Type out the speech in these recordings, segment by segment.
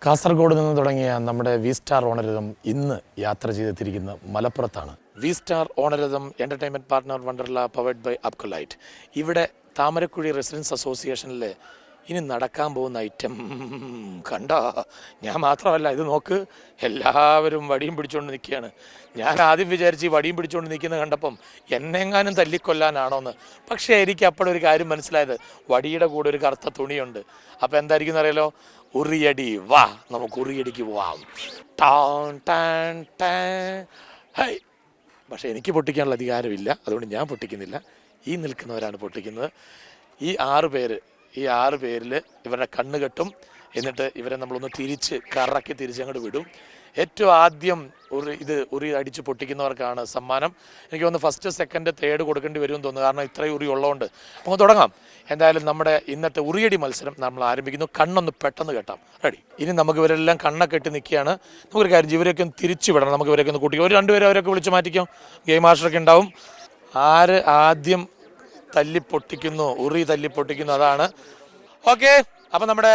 കാസർഗോഡ് നിന്ന് തുടങ്ങിയ നമ്മുടെ വി സ്റ്റാർ ഓണരഥം ഇന്ന് യാത്ര ചെയ്തെത്തിയിരിക്കുന്ന മലപ്പുറത്താണ്. V star Onaratham entertainment partner Wonderla powered by Apcolite. ഇവിടെ താമരക്കുഴി റെസിഡൻസ് അസോസിയേഷനിൽ ഇനി നടക്കാൻ പോകുന്ന ഐറ്റം കണ്ടോ? ഞാൻ മാത്രമല്ല, ഇത് നോക്ക്, എല്ലാവരും വടിയും പിടിച്ചുകൊണ്ട് നിൽക്കുകയാണ്. ഞാൻ ആദ്യം വിചാരിച്ച് ഈ വടിയും പിടിച്ചുകൊണ്ട് നിൽക്കുന്നത് കണ്ടപ്പം എന്നെങ്ങാനും തല്ലിക്കൊല്ലാനാണോന്ന്. പക്ഷേ എനിക്ക് അപ്പോഴൊരു കാര്യം മനസ്സിലായത്, വടിയുടെ കൂടെ ഒരു കറുത്ത തുണിയുണ്ട്. അപ്പോൾ എന്തായിരിക്കും അറിയാലോ, ഉറിയടി. വാ, നമുക്ക് ഉറിയടിക്ക് പോവാം. Tan tan tan. ഹൈ. പക്ഷേ എനിക്ക് പൊട്ടിക്കാനുള്ള അധികാരമില്ല, അതുകൊണ്ട് ഞാൻ പൊട്ടിക്കുന്നില്ല. ഈ നിൽക്കുന്നവരാണ് പൊട്ടിക്കുന്നത്. ഈ ആറ് പേരിൽ ഇവരുടെ കണ്ണ് കെട്ടും. എന്നിട്ട് ഇവരെ നമ്മളൊന്ന് കറക്കി തിരിച്ചങ്ങോട്ട് വിടും. ഏറ്റവും ആദ്യം ഉറി അടിച്ച് പൊട്ടിക്കുന്നവർക്കാണ് സമ്മാനം. എനിക്ക് തോന്നുന്നു ഫസ്റ്റ് സെക്കൻഡ് തേർഡ് കൊടുക്കേണ്ടി വരുമെന്ന് തോന്നുന്നു, കാരണം ഇത്രയും ഉറി ഉള്ളതുകൊണ്ട്. നമുക്ക് തുടങ്ങാം. എന്തായാലും നമ്മുടെ ഇന്നത്തെ ഉറിയടി മത്സരം നമ്മൾ ആരംഭിക്കുന്നു. കണ്ണൊന്ന് പെട്ടെന്ന് കെട്ടാം. റെഡി? ഇനി നമുക്ക് ഇവരെല്ലാം കണ്ണൊക്കെ കെട്ടി നിൽക്കുകയാണ്. നമുക്കൊരു കാര്യം, ഇവരൊക്കെ ഒന്ന് തിരിച്ചു വിടണം. നമുക്ക് ഇവരൊക്കെ ഒന്ന് കൂട്ടിക്കും. ഒരു രണ്ടുപേരെ അവരൊക്കെ വിളിച്ച് മാറ്റിക്കാം. ഗെയിം മാസ്റ്ററൊക്കെ ഉണ്ടാവും. ആര് ആദ്യം ഉറി തല്ലിപ്പൊട്ടിക്കുന്നു അതാണ്. ഓക്കെ, അപ്പൊ നമ്മുടെ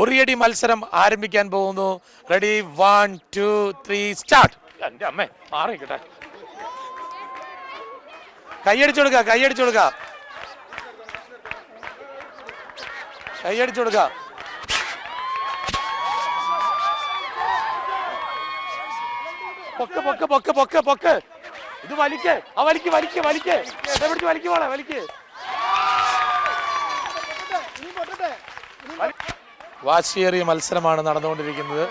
ഉറിയടി മത്സരം ആരംഭിക്കാൻ പോകുന്നു. റെഡി? 1 2 3 സ്റ്റാർട്ട്. എന്റെ അമ്മേ, മാറിക്കട്ടെ. കൈയടിച്ചു കൊടുക്ക. പൊക്ക്. ഇത് വലിക്ക്. വാശിയേറിയ മത്സരമാണ് നടന്നുകൊണ്ടിരിക്കുന്നത്.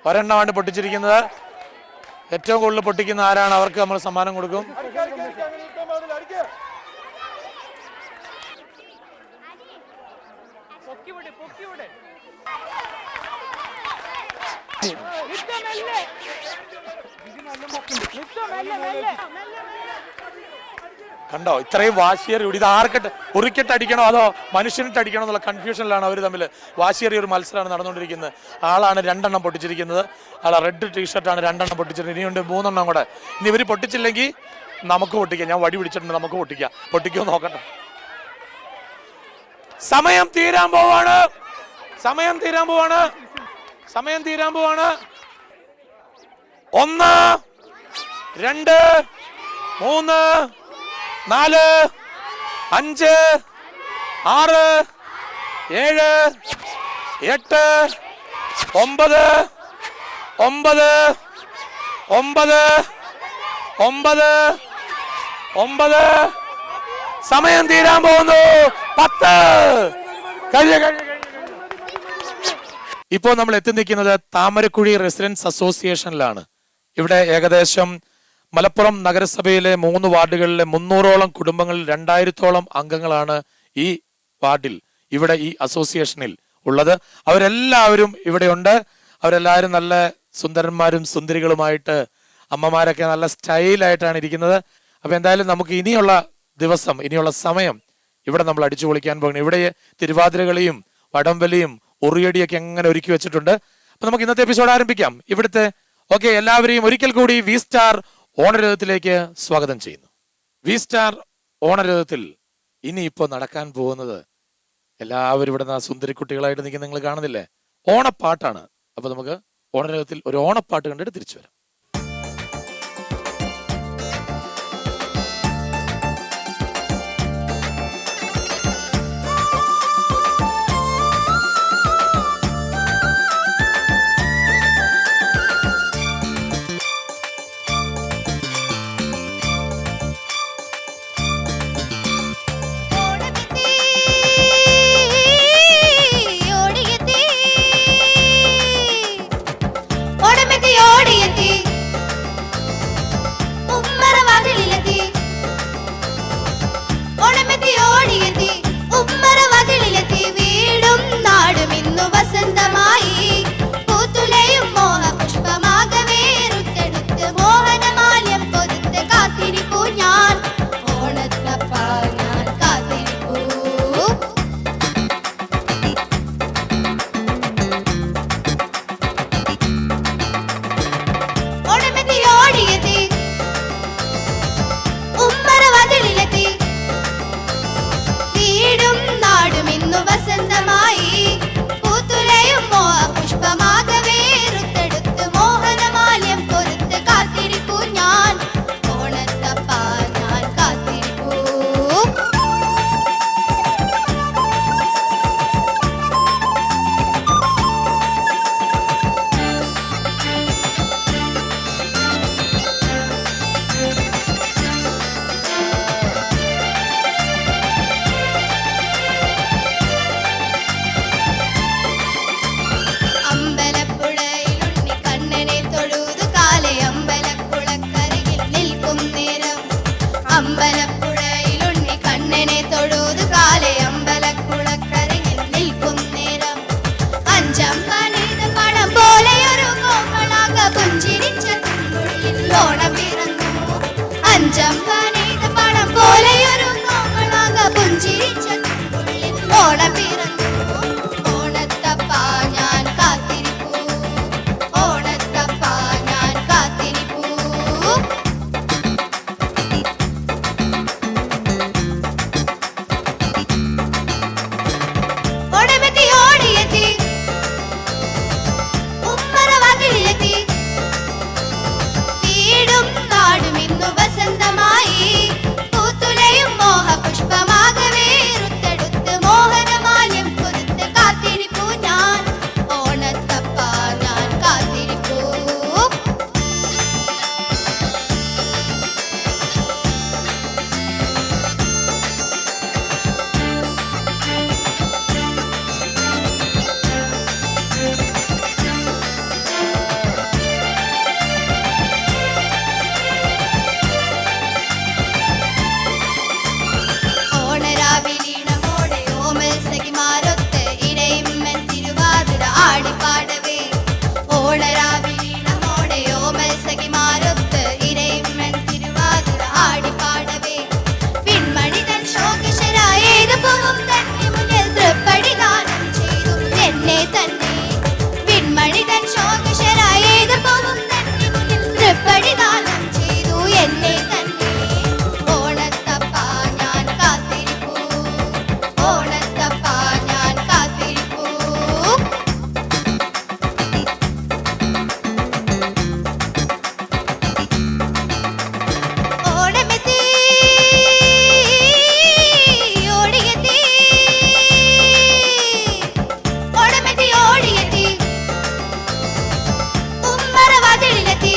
ഒരെണ്ണമാണ് പൊട്ടിച്ചിരിക്കുന്നത്. ഏറ്റവും കൂടുതൽ പൊട്ടിക്കുന്ന ആരാണ് അവർക്ക് നമ്മൾ സമ്മാനം കൊടുക്കും. കണ്ടോ, ഇത്രയും വാശിയേറി. ഇത് ആർക്കിട്ട് ഉറിക്കിട്ട് അടിക്കണോ അതോ മനുഷ്യനിട്ട് അടിക്കണോ എന്നുള്ള കൺഫ്യൂഷനിലാണ് അവർ തമ്മിൽ. വാശിയേറിയ ഒരു മത്സരമാണ് നടന്നുകൊണ്ടിരിക്കുന്നത്. ആളാണ് 2 എണ്ണം പൊട്ടിച്ചിരിക്കുന്നത്. റെഡ് ടീഷർട്ടാണ് 2 എണ്ണം പൊട്ടിച്ചിരിക്കുന്നത്. ഇനിയുണ്ട് 3 എണ്ണം കൂടെ. ഇനി ഇവർ പൊട്ടിച്ചില്ലെങ്കിൽ നമുക്ക് പൊട്ടിക്കാം. ഞാൻ വടി പിടിച്ചിട്ടുണ്ട്, നമുക്ക് പൊട്ടിക്കുമോ നോക്കട്ടെ. സമയം തീരാൻ പോവാണ്. 1 2 3 4 5 6 7 8 9 സമയം തീരാൻ പോകുന്നു. 10 ഇപ്പോൾ നമ്മൾ എത്തി നിൽക്കുന്നത് താമരക്കുഴി റെസിഡൻസ് അസോസിയേഷനിലാണ്. ഇവിടെ ഏകദേശം മലപ്പുറം നഗരസഭയിലെ 3 വാർഡുകളിലെ 300ഓളം കുടുംബങ്ങളിൽ 2000ഓളം അംഗങ്ങളാണ് ഈ വാർഡിൽ, ഇവിടെ ഈ അസോസിയേഷനിൽ ഉള്ളത്. അവരെല്ലാവരും ഇവിടെയുണ്ട്. അവരെല്ലാവരും നല്ല സുന്ദരന്മാരും സുന്ദരികളുമായിട്ട്, അമ്മമാരൊക്കെ നല്ല സ്റ്റൈലായിട്ടാണ് ഇരിക്കുന്നത്. അപ്പൊ എന്തായാലും നമുക്ക് ഇനിയുള്ള സമയം ഇവിടെ നമ്മൾ അടിച്ചു പൊളിക്കാൻ പോകുന്നു. ഇവിടെ തിരുവാതിരകളിയും വടംവലിയും ഉറിയടിയൊക്കെ എങ്ങനെ ഒരുക്കി വെച്ചിട്ടുണ്ട്. അപ്പൊ നമുക്ക് ഇന്നത്തെ എപ്പിസോഡ് ആരംഭിക്കാം. ഇവിടുത്തെ എല്ലാവരെയും ഒരിക്കൽ കൂടി വി സ്റ്റാർ ഓണരഥത്തിലേക്ക് സ്വാഗതം ചെയ്യുന്നു. വി സ്റ്റാർ ഓണരഥത്തിൽ ഇനിയിപ്പോ നടക്കാൻ പോകുന്നത്, എല്ലാവരും ഇവിടെ സുന്ദരിക്കുട്ടികളായിട്ട് നിൽക്കുന്ന നിങ്ങൾ കാണുന്നില്ലേ, ഓണപ്പാട്ടാണ്. അപ്പൊ നമുക്ക് ഓണരഥത്തിൽ ഒരു ഓണപ്പാട്ട് കണ്ടിട്ട് തിരിച്ചു വരാം. ഓടമെത്തി ഓണം പിറന്നു അഞ്ചമ്പനീത പണം പോലെയൊരു നോങ്ങളാക പുഞ്ചിരിച്ച ഓണം പിറന്നു ഓണത്തപ്പ ഞാൻ കാത്തിരിപ്പൂ ഓണത്തപ്പ ഞാൻ കാത്തിരിപ്പൂ ഓണമെത്തി ഓടിയെത്തി ഉമ്മറ വാതിലെത്തി വീടും നാടും ഇന്നു വസന്തമായി പൂത്തുലയും മോഹപുഷ്പമാകവേ റുത്തെടുത്ത് മോഹനമാല്യം കൊരുത്ത് കാത്തിരിപ്പൂ ഞാൻ ഓണത്തപ്പ ഞാൻ കാത്തിരിപ്പൂ ഓണരാവിലീണമോടെ ഓമൽ സഖിമാരൊത്ത് ഇടയിമ്മൻ തിരുവാതിര ആടിപ്പാടവേ ഓണരാവിലീണമോടെ ഓമൽ സഖിമാരൊത്ത് ഇടയിമ്മൻ തിരുവാതിര ആടിപ്പാടവേ പിന്മണിതൻ ശോകിശരായേത് പൂവും തന്നെ മുന്നിൽ തൃപ്പടി ദാനം ചെയ്തു എന്നെ തന്നെ പിന്മണിതൻ ശോകിശരായേത് പൂവും തന്നെ മുന്നിൽ തൃപ്പടി ദാനം ചെയ്തു എന്നെ തന്നെ ഓണത്തപ്പ ഞാൻ കാത്തിരിപ്പൂ ഓണത്തപ്പ ഞാൻ കാത്തിരിപ്പൂ ഓണമെത്തി ഓടിയെത്തി ഓണമെത്തി ഓടിയെത്തി ഉമ്മറ വാതിലിലെത്തി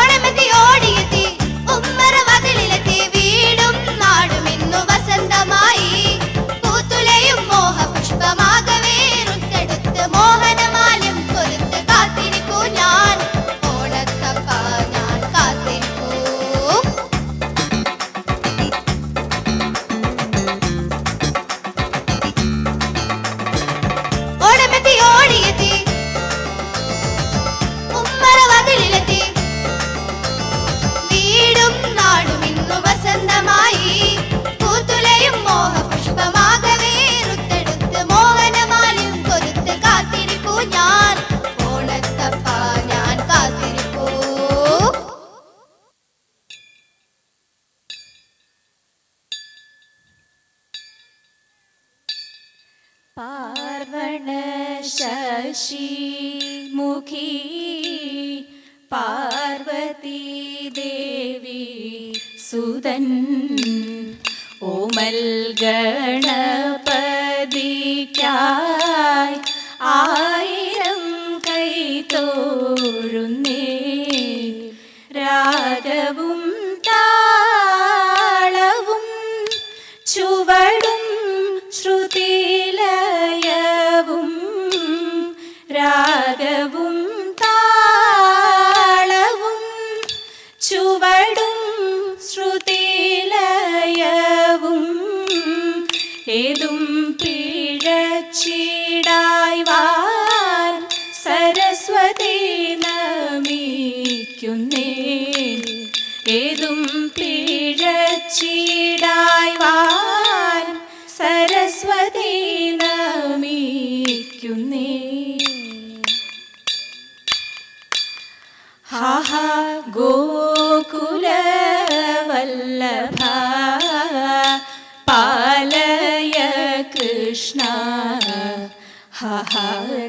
ഓണമെത്തി ഓടിയെത്തി ഉമ്മറ വാതിലിലെത്തി വീടും നാടും ഇന്നു വസന്തമായി പൂത്തുലയും മോഹപുഷ്പമാകവേ റുത്തെടുത്ത് മോഹനമാല്യം കൊരുത്ത് കാത്തിരിപ്പൂ ഞാൻ ഓണത്തപ്പ ഞാൻ കാത്തിരിപ്പൂ ഓണമെത്തി ഓടിയെത്തി ഉമ്മറ വാതിലിലെത്തി വീടും നാടും ഇന്നു വസന്തമായി പൂത്തുലയും മോഹപുഷ്പമാകവേ റുത്തെടുത്ത് മോഹനമാല്യം കൊരുത്ത് കാത്തിരിപ്പൂ ഞാൻ ഓണത്തപ്പ ഞാൻ കാത്തിരിപ്പൂ പാർവണ ശശി മുഖി പാർവതി ദേവി സുതൻ ഓമൽ ഗണപതിക്കായി ആയിരം കൈതോഴുന്നേ രാഗവും താളവും ചുവടും ശ്രുതിലയവും രാഗവും താളവും ചുവടും ശ്രുതിലയവും ഏതും പിഴച്ചിടായി വാൻ സരസ്വതി നമിക്കുന്നേ ഏതും പിഴച്ചിടായി വാൻ സരസ്വതി നമിക്കുന്നേ ഹാഹ ഗോകുലവല്ലഭ പാലയ കൃഷ്ണ ഹഹ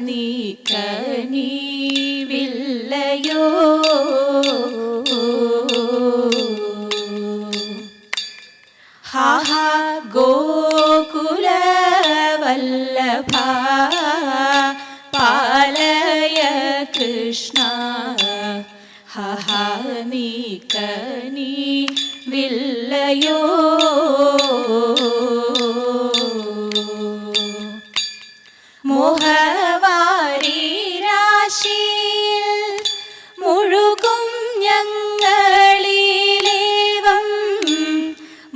നീ കനിവില്ലയോ ഹാഹ ഗോകുലവല്ലഭ പാലയ കൃഷ്ണ ഹഹ നീ കനിവില്ലയോ മോഹവാരി രാശിയിൽ മുഴുകും ഞങ്ങളിലേവം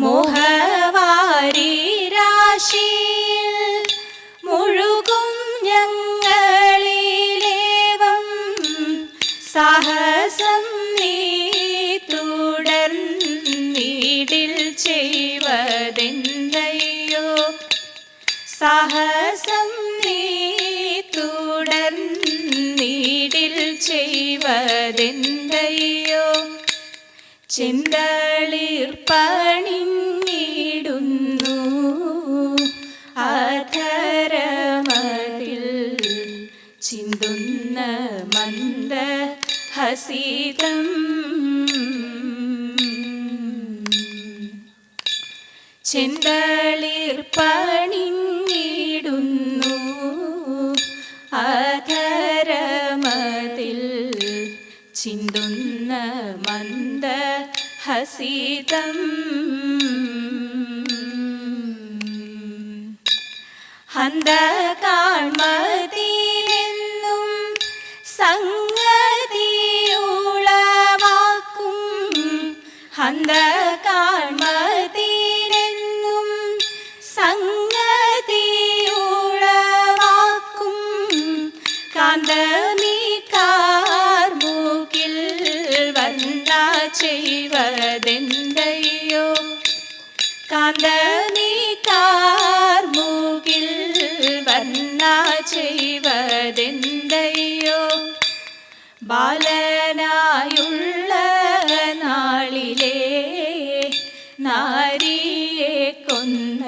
മോഹവാരി രാശിയിൽ മുഴുകും ഞങ്ങളിലേവം സാഹസ സാഹസം നീ തുടർന്നീടിൽ ചെയ്വതെന്തയ്യോ ചെന്തളിർ പണിഞ്ഞിടുന്നു അധരമതിൽ ചിന്തുന്ന മന്ദ ഹസിതം ചെന്തളിർ പണിഞ്ഞിടുന്നു അധരമതിൽ ചിന്തുന്ന മന്ദ ഹസിതം ഹന്ത കാൺമതിലെന്നും സംഗതിയുളവാക്കും ഹന്ത കാൺമതിലെന്നും സംഗതിയുളവാക്കും കാന്തമീ കാർമുകിൽ വന്ന ചെയ്വതെന്തയ്യോ കാന്തമീ കാർമുകിൽ വന്ന ചെയ്വതെന്തയ്യോ ബാലനായുള്ള നാളിലെ നാരിയെ കൊന്ന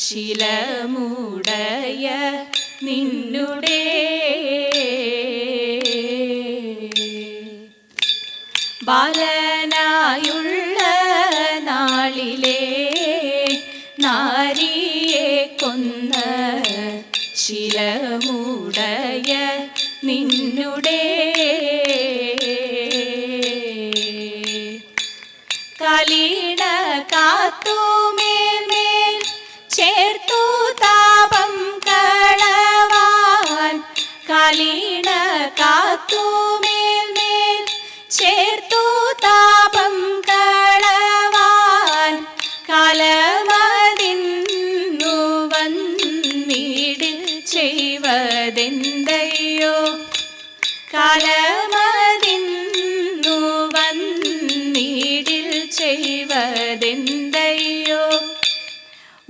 ശിലമുടയ നിന്നുടെ ബാലനായുള്ള നാളിലെ നാരിയെ കൊന്ന ശിലമുടയ നിന്നുടെ കാലീണ കാത്തുമേൽ ചേർത്തു താപം കളവാൻ കാലീണ കാത്തുമേൽ ചേർത്തു താപം കളവാൻ കാലമതിന്നു വന്നിടിൽ ചെയ്വതെന്തയ്യോ കാലമതിന്നു വന്നിടിൽ ചെയ്വതെന്തയ്യോ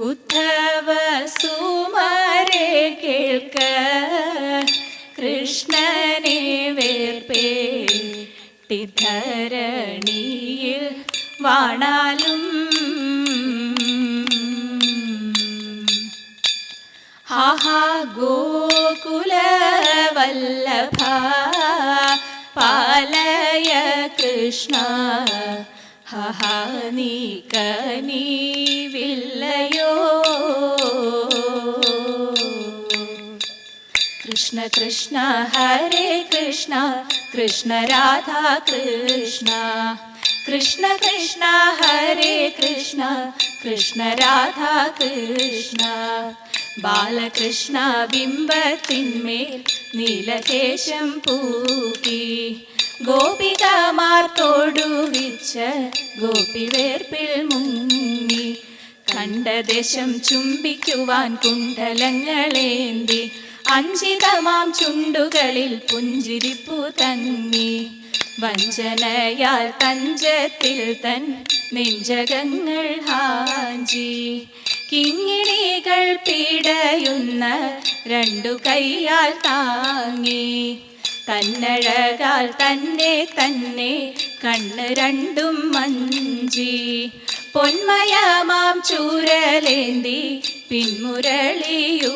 ഉദ്ധവ സുമരെ കേൾക്ക കൃഷ്ണനെ വേർപേട്ടിധരണിയിൽ വാണാലും ഹാഹാ ഗോകുലവല്ലഭ പാലയ കൃഷ്ണ ഹഹാ നീ കനിവില്ലയോ കൃഷ്ണ കൃഷ്ണ ഹരേ കൃഷ്ണ കൃഷ്ണ രാധാ കൃഷ്ണ കൃഷ്ണ കൃഷ്ണ ഹരേ കൃഷ്ണ കൃഷ്ണ രാധാ കൃഷ്ണ ബാലകൃഷ്ണ ബിംബത്തിന്മേൽ നീലകേശം പൂക്കി ഗോപികമാർ തൊടുവിച്ച ഗോപിവേർപ്പിൽ മുങ്ങി കണ്ട ദേശം ചുംബിക്കുവാൻ കുണ്ഡലങ്ങളേന്തി അഞ്ചിതമാം ചുണ്ടുകളിൽ പുഞ്ചിരിപ്പു തങ്ങി വഞ്ചനയാൽ തഞ്ചത്തിൽ തൻ നെഞ്ചകങ്ങൾ ഹാഞ്ചി കിങ്ങിണികൾ പിടയുന്ന രണ്ടു കൈയാൽ താങ്ങി തന്നഴകാൽ തന്നെ തന്നെ കണ്ണ് രണ്ടും മഞ്ചി പൊന്മയമാം ചൂരലേന്തി പിന്മുരളിയൂതി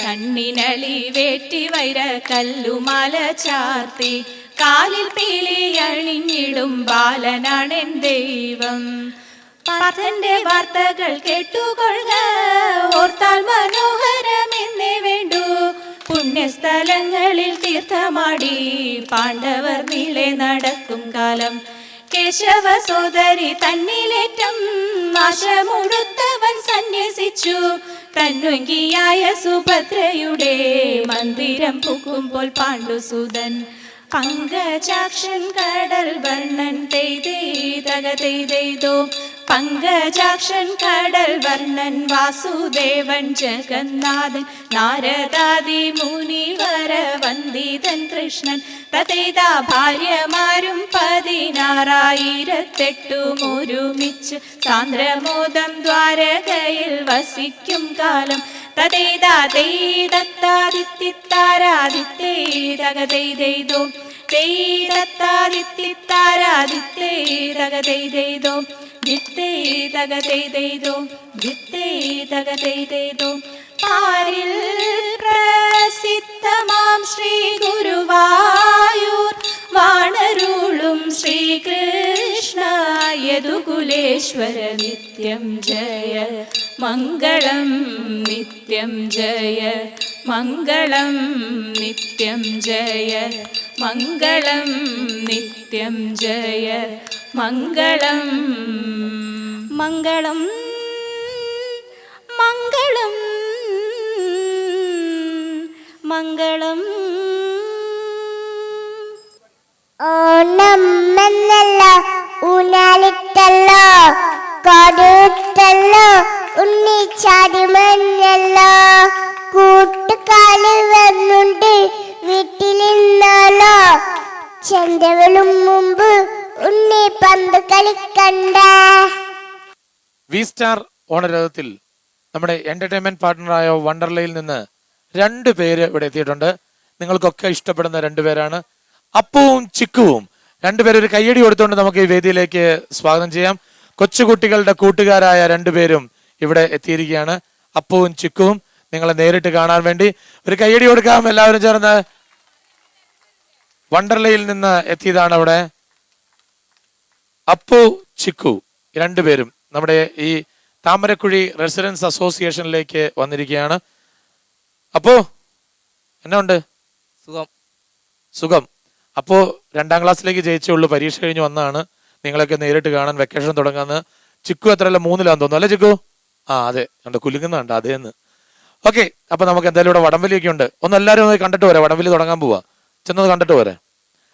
കണ്ണിനളി വേറ്റി വൈര കല്ലുമാല ചാർത്തി കാലിൽ പീലി അണിഞ്ഞിടും ബാലനാണെൻ ദൈവം പാർത്ഥന്റെ വാർത്തകൾ കേട്ടുകൊള്ളുക ഓർത്താൽ മനോഹരമെന്നേ വേണ്ടു പുണ്യസ്ഥലങ്ങളിൽ തീർത്ഥമാടി പാണ്ഡവർ നീളെ നടക്കും കാലം കേശവ സോദരി തന്നിലേറ്റം നാശമുടുത്തവൻ സന്യസിച്ചു തന്നുങ്കിയായ സുഭദ്രയുടെ മന്ദിരം പൂക്കുമ്പോൾ പാണ്ഡുസുതൻ പങ്കജാക്ഷൻ കടൽ വർണ്ണൻ തെയ്തോ പങ്കജാക്ഷൻ കടൽ വർണ്ണൻ വാസുദേവൻ ജഗന്നാഥൻ നാരദാദി മുനിവര വന്ദിതൻ കൃഷ്ണൻ തഥേതാ ഭാര്യമാരും 16,008 ഒരുമിച്ച് സാന്ദ്രമോദം ദ്വാരകയിൽ വസിക്കും കാലം തഥേതാ ദൈദത്താദിത്യത്താരാദിത്യൈതകദൈദൈദോ ദൈദത്താദിത്യത്താരാദിത്യൈതകദൈദൈദോ ദിത്തൈതകദൈദൈദോ ദിത്തൈതകദൈദൈദോ പാരിൽ പ്രസിദ്ധമാം ശ്രീ ഗുരുവായൂർ വാണരുളും ശ്രീകൃഷ്ണ യദുകുലേശ്വര നിത്യം ജയ മംഗളം നിത്യം ജയ മംഗളം നിത്യം ജയ മംഗളം നിത്യം ജയ മംഗളം മംഗളം മംഗളം മംഗളം. ഓണം എന്നല്ല ഊനാലിട്ടല്ലോ കൊടുത്തല്ലോ ഉണ്ണിച്ചാടിമഞ്ഞല്ലോ കൂട്ടുകാലിൽ വന്നുണ്ട് വീട്ടിലിന്നാലോ ചെണ്ടവളും മുമ്പ് ഉണ്ണി പന്ത് കളിക്കണ്ട. വി സ്റ്റാർ ഓണരഥത്തിൽ നമ്മുടെ എന്റർടൈൻമെന്റ് പാർട്ട്ണറായ വണ്ടർലയിൽ നിന്ന് 2 പേര് ഇവിടെ എത്തിയിട്ടുണ്ട്. നിങ്ങൾക്കൊക്കെ ഇഷ്ടപ്പെടുന്ന 2 പേരാണ്, അപ്പുവും ചിക്കുവും. 2 പേര് ഒരു കയ്യടി കൊടുത്തുകൊണ്ട് നമുക്ക് ഈ വേദിയിലേക്ക് സ്വാഗതം ചെയ്യാം. കൊച്ചുകുട്ടികളുടെ കൂട്ടുകാരായ 2 പേരും ഇവിടെ എത്തിയിരിക്കുകയാണ്, അപ്പുവും ചിക്കുവും. നിങ്ങളെ നേരിട്ട് കാണാൻ വേണ്ടി ഒരു കയ്യടി കൊടുക്കാം എല്ലാവരും ചേർന്ന്. വണ്ടർലയിൽ നിന്ന് എത്തിയതാണ് അവിടെ അപ്പു ചിക്കു 2 പേരും നമ്മുടെ ഈ താമരക്കുഴി റെസിഡൻസ് അസോസിയേഷനിലേക്ക് വന്നിരിക്കുകയാണ്. അപ്പോ എന്നാ ഉണ്ട്? സുഖം. സുഖം. അപ്പോ 2ാം ക്ലാസ്സിലേക്ക് ജയിച്ചുള്ളൂ, പരീക്ഷ കഴിഞ്ഞ് വന്നാണ്. നിങ്ങളൊക്കെ നേരിട്ട് കാണാൻ വെക്കേഷൻ തുടങ്ങാന്ന്. ചിക്കു എത്രയല്ല 3-ലാന്ന് തോന്നുന്നു അല്ലേ ചിക്കു? ആ അതെ, കണ്ട് കുലുങ്ങുന്നുണ്ട് അതേന്ന്. ഓക്കെ, അപ്പൊ നമുക്ക് എന്തായാലും ഇവിടെ വടംവലിയൊക്കെ ഉണ്ട്. എല്ലാവരും ഒന്ന് കണ്ടിട്ട് പോരാ, വടംവലി തുടങ്ങാൻ പോവാ. ചെന്നത് കണ്ടിട്ട് പോരെ.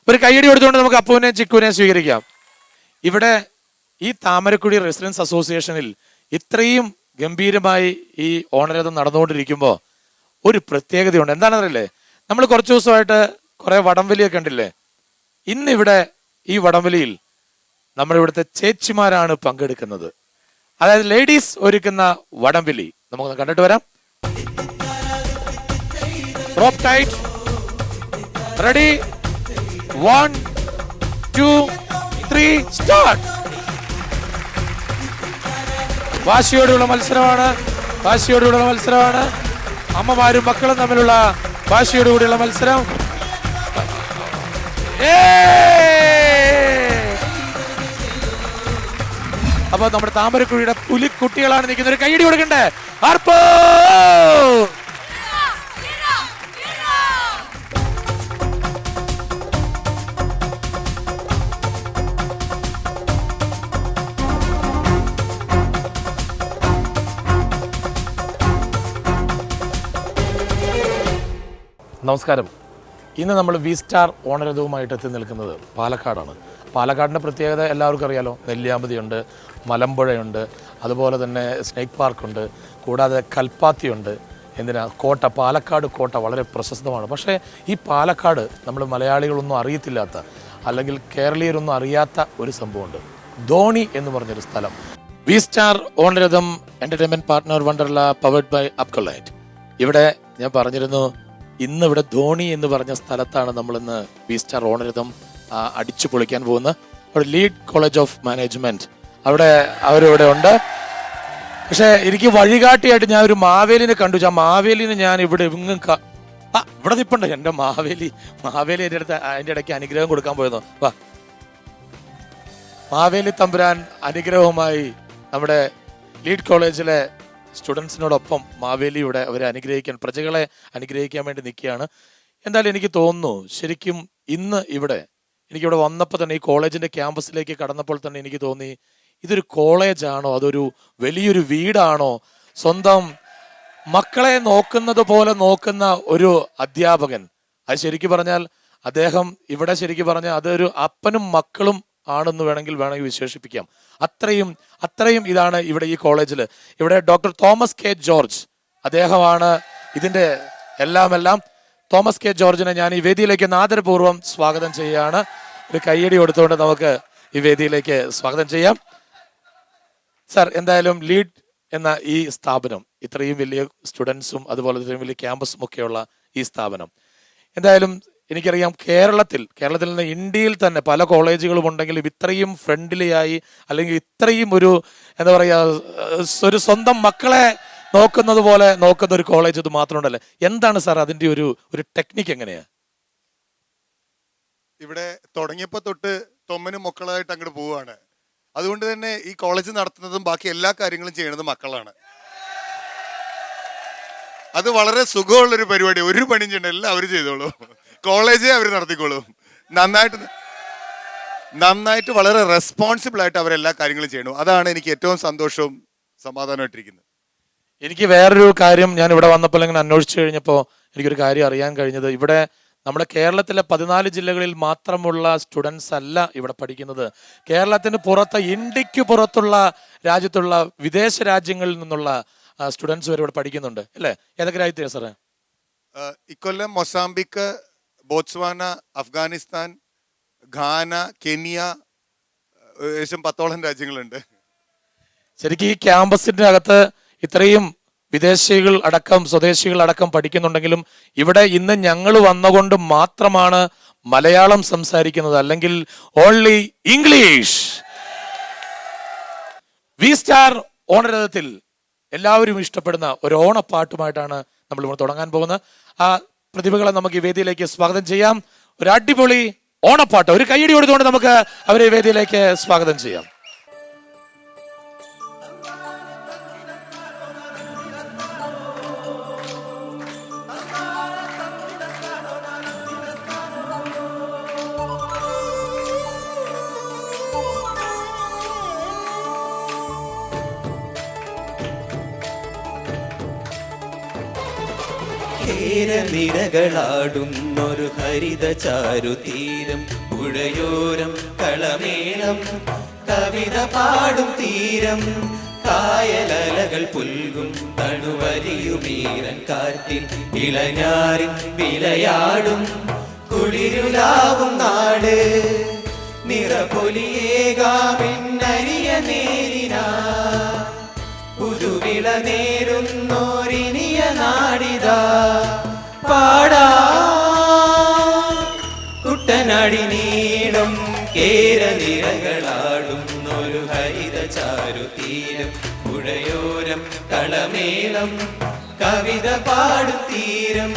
ഒരു കയ്യടി കൊടുത്തുകൊണ്ട് നമുക്ക് അപ്പുവിനെയും ചിക്കുവിനെയും സ്വീകരിക്കാം. ഇവിടെ ഈ താമരക്കുഴി റെസിഡൻസ് അസോസിയേഷനിൽ ഇത്രയും ഗംഭീരമായി ഈ ഓണരഥം നടന്നുകൊണ്ടിരിക്കുമ്പോൾ ഒരു പ്രത്യേകതയുണ്ട്. എന്താണെന്നറിയില്ലേ, നമ്മൾ കുറച്ച് ദിവസമായിട്ട് കുറെ വടംവലിയൊക്കെ ഉണ്ടില്ലേ. ഇന്നിവിടെ ഈ വടംവലിയിൽ നമ്മുടെ ഇവിടുത്തെ ചേച്ചിമാരാണ് പങ്കെടുക്കുന്നത്. അതായത് ലേഡീസ് ഒരുക്കുന്ന വടംവലി നമുക്കൊന്ന് കണ്ടിട്ട് വരാം. Rope tight, ready, 1 2 3 start. വാശിയോടുള്ള മത്സരമാണ്, വാശിയോടുള്ള മത്സരമാണ്. അമ്മമാരും മക്കളും തമ്മിലുള്ള വാശിയോടുകൂടിയുള്ള മത്സരം. അപ്പൊ നമ്മുടെ താമരക്കുഴിയുടെ പുലിക്കുട്ടികളാണ് നിൽക്കുന്നത്. ഒരു കൈയടി കൊടുക്കണ്ടേ? ആർപ്പോ നമസ്കാരം. ഇന്ന് നമ്മൾ വി സ്റ്റാർ ഓണരഥവുമായിട്ട് എത്തി നിൽക്കുന്നത് പാലക്കാടാണ്. പാലക്കാടിൻ്റെ പ്രത്യേകത എല്ലാവർക്കും അറിയാലോ. നെല്ലിയാമ്പതിയുണ്ട്, മലമ്പുഴയുണ്ട്, അതുപോലെ തന്നെ സ്നേക്ക് പാർക്കുണ്ട്, കൂടാതെ കൽപ്പാത്തിയുണ്ട്. എന്തിനാ, കോട്ട, പാലക്കാട് കോട്ട വളരെ പ്രശസ്തമാണ്. പക്ഷേ ഈ പാലക്കാട് നമ്മൾ മലയാളികളൊന്നും അറിയത്തില്ലാത്ത, അല്ലെങ്കിൽ കേരളീയരൊന്നും അറിയാത്ത ഒരു സംഭവമുണ്ട്. ധോണി എന്ന് പറഞ്ഞൊരു സ്ഥലം. V star Onaratham entertainment partner Wonderla powered by Apcolite. ഇവിടെ ഞാൻ പറഞ്ഞിരുന്നു, ഇന്ന് ഇവിടെ ധോണി എന്ന് പറഞ്ഞ സ്ഥലത്താണ് നമ്മളിന്ന് വി സ്റ്റാർ ഓണരഥം അടിച്ചു പൊളിക്കാൻ പോകുന്നത്. അവിടെ ലീഡ് കോളേജ് ഓഫ് മാനേജ്മെന്റ് അവിടെ അവരിവിടെ ഉണ്ട്. പക്ഷെ എനിക്ക് വഴികാട്ടിയായിട്ട് ഞാൻ ഒരു മാവേലിനെ കണ്ടു. ആ മാവേലിന് ഞാൻ ഇവിടെ ഇവിടെ നിപ്പുണ്ട് എൻ്റെ മാവേലി. എൻ്റെ അടുത്ത് അതിൻ്റെ ഇടയ്ക്ക് അനുഗ്രഹം കൊടുക്കാൻ പോയെന്നോ. വാ, മാവേലി തമ്പുരാൻ അനുഗ്രഹവുമായി നമ്മുടെ ലീഡ് കോളേജിലെ സ്റ്റുഡൻസിനോടൊപ്പം മാവേലിയുടെ അവരെ അനുഗ്രഹിക്കാൻ, പ്രജകളെ അനുഗ്രഹിക്കാൻ വേണ്ടി നിൽക്കുകയാണ്. എന്തായാലും എനിക്ക് തോന്നുന്നു, ശരിക്കും ഇന്ന് എനിക്കിവിടെ വന്നപ്പോൾ തന്നെ, ഈ കോളേജിന്റെ ക്യാമ്പസിലേക്ക് കടന്നപ്പോൾ തന്നെ എനിക്ക് തോന്നി, ഇതൊരു കോളേജാണോ അതൊരു വലിയൊരു വീടാണോ? സ്വന്തം മക്കളെ നോക്കുന്നത് പോലെ നോക്കുന്ന ഒരു അധ്യാപകൻ. അത് ശരിക്കും പറഞ്ഞാൽ അദ്ദേഹം ഇവിടെ ശരിക്കും പറഞ്ഞാൽ അതൊരു അപ്പനും മക്കളും ആണെന്ന് വേണമെങ്കിൽ വിശേഷിപ്പിക്കാം. അത്രയും ഇതാണ് ഇവിടെ ഈ കോളേജിൽ. ഇവിടെ ഡോക്ടർ തോമസ് കെ ജോർജ്, അദ്ദേഹമാണ് ഇതിൻ്റെ എല്ലാം. തോമസ് കെ ജോർജിനെ ഞാൻ ഈ വേദിയിലേക്ക് ആദരപൂർവ്വം സ്വാഗതം ചെയ്യുകയാണ്. ഒരു കയ്യടി കൊടുത്തുകൊണ്ട് നമുക്ക് ഈ വേദിയിലേക്ക് സ്വാഗതം ചെയ്യാം. സാർ, എന്തായാലും ലീഡ് എന്ന ഈ സ്ഥാപനം, ഇത്രയും വലിയ സ്റ്റുഡൻസും അതുപോലെ ഇത്രയും വലിയ ക്യാമ്പസും ഒക്കെയുള്ള ഈ സ്ഥാപനം, എന്തായാലും എനിക്കറിയാം കേരളത്തിൽ നിന്ന് ഇന്ത്യയിൽ തന്നെ പല കോളേജുകളും ഉണ്ടെങ്കിലും ഇത്രയും ഫ്രണ്ട്ലി ആയി, അല്ലെങ്കിൽ ഇത്രയും ഒരു എന്താ പറയുക, ഒരു സ്വന്തം മക്കളെ നോക്കുന്നത് പോലെ നോക്കുന്ന ഒരു കോളേജ് ഇത് മാത്രമുണ്ടല്ലേ. എന്താണ് സാർ അതിൻ്റെ ഒരു ടെക്നിക്ക് എങ്ങനെയാ? ഇവിടെ തുടങ്ങിയപ്പോൾ തൊട്ട് തൊമ്മനും മക്കളായിട്ട് അങ്ങോട്ട് പോവുകയാണ്. അതുകൊണ്ട് തന്നെ ഈ കോളേജ് നടത്തുന്നതും ബാക്കി എല്ലാ കാര്യങ്ങളും ചെയ്യുന്നതും മക്കളാണ്. അത് വളരെ സുഖമുള്ളൊരു പരിപാടി. ഒരു പണിയും ചെയ്യണ്ട, എല്ലാം അവർ ചെയ്തോളൂ. കോളേജേ അവർ നടത്തിക്കോളും. നന്നായിട്ട് വളരെ റെസ്പോൺസിബിൾ ആയിട്ട് അവരെല്ലാ കാര്യങ്ങളും ചെയ്യണം. അതാണ് എനിക്ക് ഏറ്റവും സന്തോഷവും സമാധാനമായിട്ടിരിക്കുന്നത്. എനിക്ക് വേറൊരു കാര്യം, ഞാൻ ഇവിടെ വന്നപ്പോൾ ഇങ്ങനെ അന്വേഷിച്ചു കഴിഞ്ഞപ്പോൾ എനിക്കൊരു കാര്യം അറിയാൻ കഴിഞ്ഞത്, ഇവിടെ നമ്മുടെ കേരളത്തിലെ 14 ജില്ലകളിൽ മാത്രമുള്ള സ്റ്റുഡൻസ് അല്ല ഇവിടെ പഠിക്കുന്നത്. കേരളത്തിന് പുറത്ത്, ഇന്ത്യക്ക് പുറത്തുള്ള രാജ്യത്തുള്ള വിദേശ രാജ്യങ്ങളിൽ നിന്നുള്ള സ്റ്റുഡൻസ് വരെ ഇവിടെ പഠിക്കുന്നുണ്ട് അല്ലേ? ഏതൊക്കെ രാജ്യത്തെയാണ് സാറേ? ഇക്കൊല്ലം Mozambique, Botswana, Afghanistan, Ghana, Kenya, ഏകദേശം 10ഓളം രാജ്യങ്ങളുണ്ട്. ശരിക്കും ഈ ക്യാമ്പസിന്റെ അകത്ത് ഇത്രയും വിദേശികൾ അടക്കം സ്വദേശികൾ അടക്കം പഠിക്കുന്നുണ്ടെങ്കിലും ഇവിടെ ഇന്ന് ഞങ്ങൾ വന്നുകൊണ്ട് മാത്രമാണ് മലയാളം സംസാരിക്കുന്നത്, അല്ലെങ്കിൽ ഓൺലി ഇംഗ്ലീഷ്. വി സ്റ്റാർ ഓണരഥത്തിൽ എല്ലാവരും ഇഷ്ടപ്പെടുന്ന ഒരു ഓണപ്പാട്ടുമായിട്ടാണ് നമ്മൾ ഇവിടെ തുടങ്ങാൻ പോകുന്നത്. ആ പ്രതിഭകളെ നമുക്ക് ഈ വേദിയിലേക്ക് സ്വാഗതം ചെയ്യാം. ഒരു അടിപൊളി ഓണപ്പാട്ട്, ഒരു കയ്യടി കൊടുത്തുകൊണ്ട് നമുക്ക് അവരെ വേദിയിലേക്ക് സ്വാഗതം ചെയ്യാം. നിരകളാടുന്നൊരു ഹരിത ചാരുതീരം, പുഴയോരം കളമേളം കവിത പാടും തീരം, കായലലകൾ പുൽകും തണുവരിയുമീരൻ കാറ്റിൽ ഇളഞ്ഞാറിൻ വിളയാടും കുളിരുലാവും നാട്, നിറപൊലിയേകാമിന്നരിയ നേരിനാ പുതുവിള നേരുന്നോരിനിയ നാടിതാ പാടാ. കുട്ടനാടി നീളം കേരനിരകളാടുന്നൊരു ഹരിത ചാരുതീരം, പുഴയോരം കളമേളം കവിത പാടും തീരം.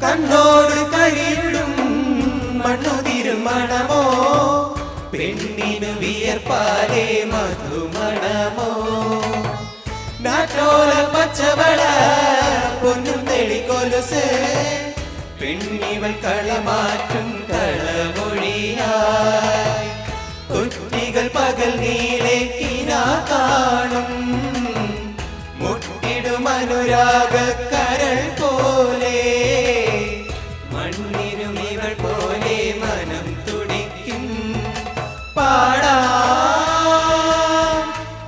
കണ്ണോട് കരിയിടും മണ്ണുതിരും മണമോ, പെണ്ണിനു വിയർപ്പാലേ മധുമണമോ, നാട്ടോല പച്ചവള പൊന്നും തെളികൊലുസ്, പെണ്ണിവൾ കളമാറ്റും കളമൊഴിയായി, കുട്ടികൾ പകൽ നീളെ കിനാ കാണും, മുട്ടിടും അനുരാഗ കരൾ പോലെ, മണ്ണിനും ഇവൾ പോലെ മനം തുടിക്കും പാടാ.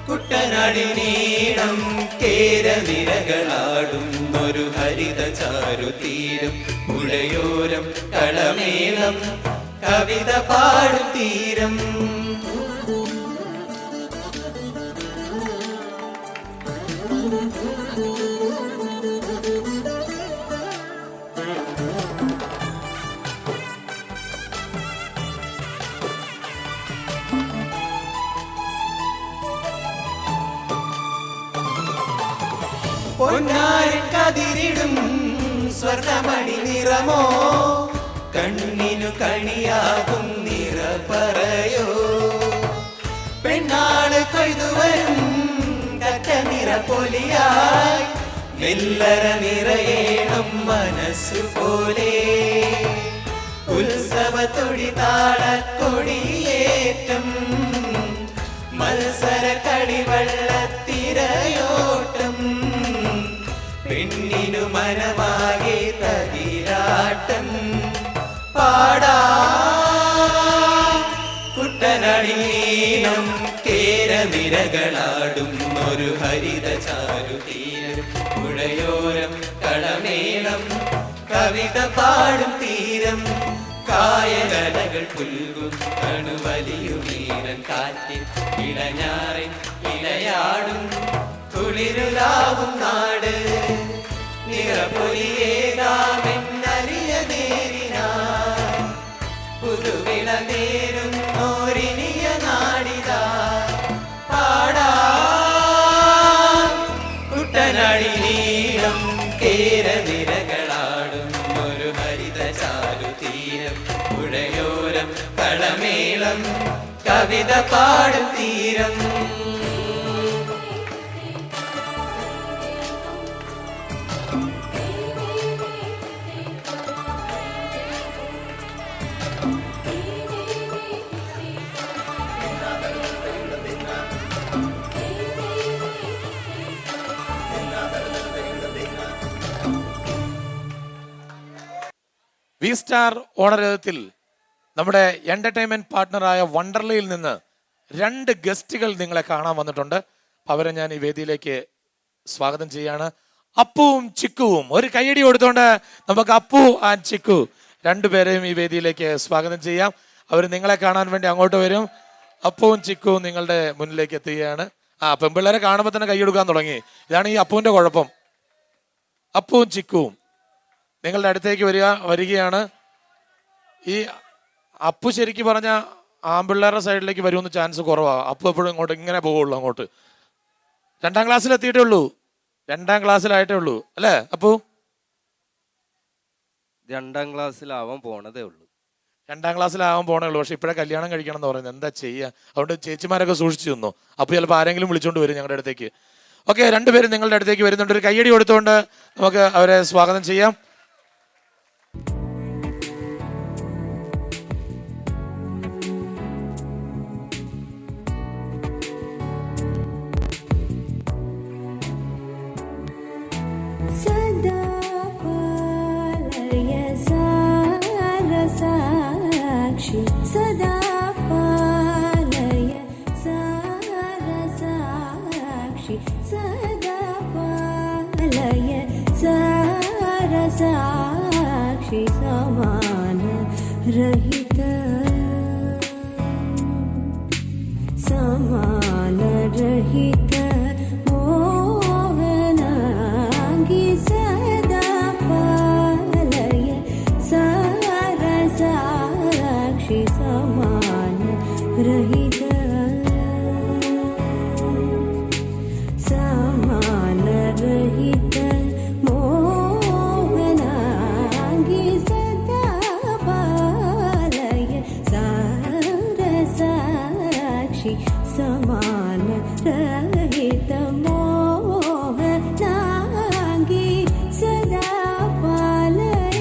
കുട്ടനാടി നീളം കേരനിരകളാടുന്നൊരു ഹരിത ചാരുതീരം, പുഴയോരം കളമേളം കവിത പാടും തീരം. പൊന്നാരൻ കതിരിടും സ്വർണമണി നിറമോ, കണ്ണിനു കണിയാകും നിറ പറയോ, പെണ്ണാള് കൊയ്തുവരും കറ്റ നിറ പൊലിയായി, മെല്ലറ നിറയേണം മനസ്സു പോലെ, ഉത്സവ തൊടിതാള കൊടിയേറ്റം, മത്സര കളിവള്ളത്തിരയോ നിറയേണം കേരനിരകളാടും ഒരു ഹരിത ചാരുതീരം പുഴയോരം കളമേളം കവിത പാടും തീരം കായകലകൾ പുൽകും കണുവലിയുമീരൻ കാറ്റിൽ ഇളഞ്ഞാറിൻ ഇളയാടും കുളിരുലാവും നാട് നിറപൊലിയേകാമെന്നറിയ നേരിനാൻ പുതുവിള നേരും ഓരിനിയ നാടിതാ പാടാ കുട്ടനാടി നീളം കേരനിരകളാടും ഒരു ഹരിത ചാരുതീരം പുഴയോരം കളമേളം കവിത പാടും തീരം വി സ്റ്റാർ ഓണരത്തിൽ നമ്മുടെ എന്റർടൈൻമെന്റ് പാർട്ട്ണറായ വണ്ടർലയിൽ നിന്ന് 2 ഗസ്റ്റുകൾ നിങ്ങളെ കാണാൻ വന്നിട്ടുണ്ട്. അവരെ ഞാൻ ഈ വേദിയിലേക്ക് സ്വാഗതം ചെയ്യാണ്. അപ്പുവും ചിക്കുവും. ഒരു കൈയടി കൊടുത്തോണ്ട് നമുക്ക് അപ്പു ആൻഡ് ചിക്കു രണ്ടുപേരെയും ഈ വേദിയിലേക്ക് സ്വാഗതം ചെയ്യാം. അവർ നിങ്ങളെ കാണാൻ വേണ്ടി അങ്ങോട്ട് വരും. അപ്പുവും ചിക്കുവും നിങ്ങളുടെ മുന്നിലേക്ക് എത്തുകയാണ്. പെൺപിള്ളേരെ കാണുമ്പോൾ തന്നെ കൈയെടുക്കാൻ തുടങ്ങി. ഇതാണ് ഈ അപ്പുവിന്റെ കുഴപ്പം. അപ്പുവും ചിക്കുവും നിങ്ങളുടെ അടുത്തേക്ക് വരികയാണ്. ഈ അപ്പു ശരിക്കും പറഞ്ഞ ആൺപിള്ളേരുടെ സൈഡിലേക്ക് വരുമെന്ന് ചാൻസ് കുറവാണ്. അപ്പു എപ്പോഴും ഇങ്ങോട്ട് ഇങ്ങനെ പോവുള്ളൂ. അങ്ങോട്ട് 2ാം ക്ലാസ്സിൽ എത്തിയിട്ടേ ഉള്ളൂ. 2ാം ക്ലാസ്സിലായിട്ടേ ഉള്ളൂ അല്ലേ അപ്പു? 2ാം ക്ലാസ്സിലാവാൻ പോണതേ ഉള്ളൂ. 2ാം ക്ലാസ്സിലാവാൻ പോണേ ഉള്ളൂ. പക്ഷെ ഇപ്പോഴേ കല്യാണം കഴിക്കണം എന്ന് പറയുന്നത് എന്താ ചെയ്യുക? അതുകൊണ്ട് ചേച്ചിമാരൊക്കെ സൂക്ഷിച്ചു തന്നു. അപ്പോൾ ചിലപ്പോൾ ആരെങ്കിലും വിളിച്ചുകൊണ്ട് വരും ഞങ്ങളുടെ അടുത്തേക്ക്. ഓക്കെ, 2 പേരും നിങ്ങളുടെ അടുത്തേക്ക് വരുന്നുണ്ട്. ഒരു കയ്യടി കൊടുത്തുകൊണ്ട് നമുക്ക് അവരെ സ്വാഗതം ചെയ്യാം. सदा पालय सारसाक्षि सदा पालय सारसाक्षि समान रहित समान रहित मोहनांगी सदा पालय सारसाक्षि समान रहित समान रहित मोहनांगी सदा पालय सारसाक्षि समान रहित मोहनांगी सदा पालय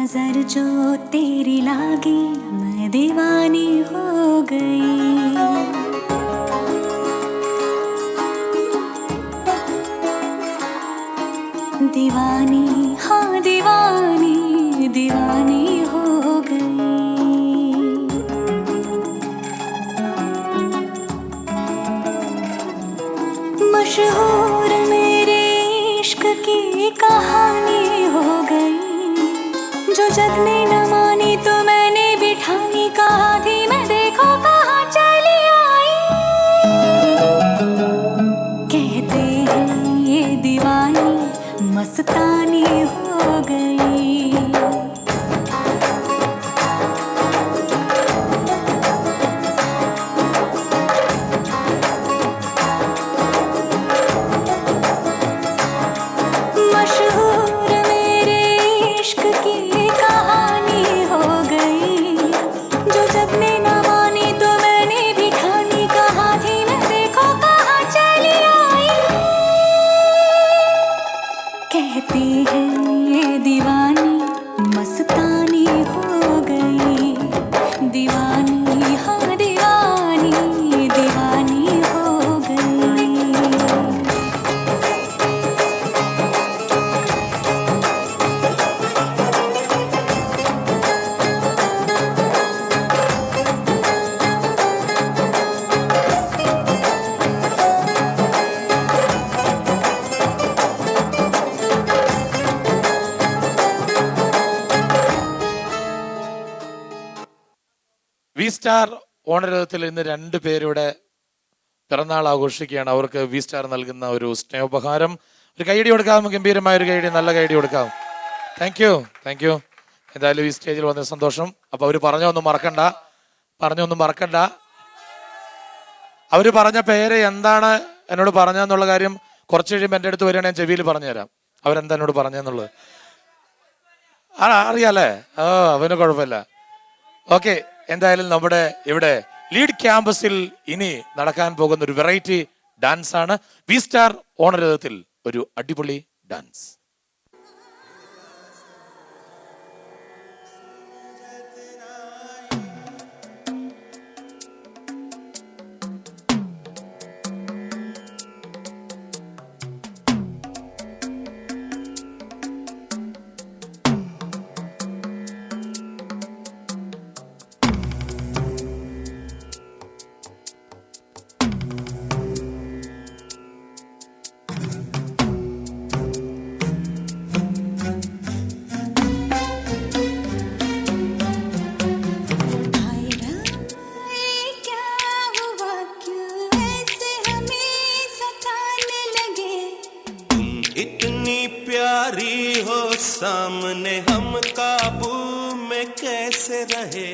नजर जो तेरी लागी मैं दीवानी हो गई दीवानी हाँ दीवानी दीवानी हो गई मशहूर मेरे इश्क की कहानी हो गई जो जग ने न मानी तो मैंने भी ठानी कहा थी मैं देखो कहाँ चली आई कहते हैं ये दीवानी मस्तानी हो गई मशहूर मेरे इश्क की कहानी हो गई जो जब ने न मानी तो मैंने भी ठानी कहा थी मैं देखो कहाँ चली आई कहती है ये दीवानी मस्तानी हो गई दीवानी हाँ दीवानी दीवानी हो गई വി സ്റ്റാർ ഓണരഥത്തിൽ ഇന്ന് 2 പേരുടെ പിറന്നാൾ ആഘോഷിക്കുകയാണ്. അവർക്ക് വി സ്റ്റാർ നൽകുന്ന ഒരു സ്നേഹോപഹാരം. ഒരു കൈയടി കൊടുക്കാം, ഗംഭീരമായ ഒരു കൈയടി, നല്ല കൈയടി കൊടുക്കാം. Thank you. എന്തായാലും ഈ സ്റ്റേജിൽ വന്ന സന്തോഷം. അപ്പൊ അവര് പറഞ്ഞൊന്നും മറക്കണ്ട. അവര് പറഞ്ഞ പേര് എന്താണ് എന്നോട് പറഞ്ഞെന്നുള്ള കാര്യം കുറച്ച് കഴിയുമ്പോൾ എൻ്റെ അടുത്ത് വരികയാണെങ്കിൽ ഞാൻ ചെവിയിൽ പറഞ്ഞുതരാം അവരെന്താ എന്നോട് പറഞ്ഞെന്നുള്ളത്. അറിയാലേ? അവന് കുഴപ്പമില്ല. ഓക്കെ, എന്തായാലും നമ്മുടെ ഇവിടെ ലീഡ് ക്യാമ്പസിൽ ഇനി നടക്കാൻ പോകുന്ന ഒരു വെറൈറ്റി ഡാൻസ് ആണ് വി സ്റ്റാർ ഓണരഥത്തിൽ ഒരു അടിപൊളി ഡാൻസ്. इतनी प्यारी हो सामने हम काबू में कैसे रहे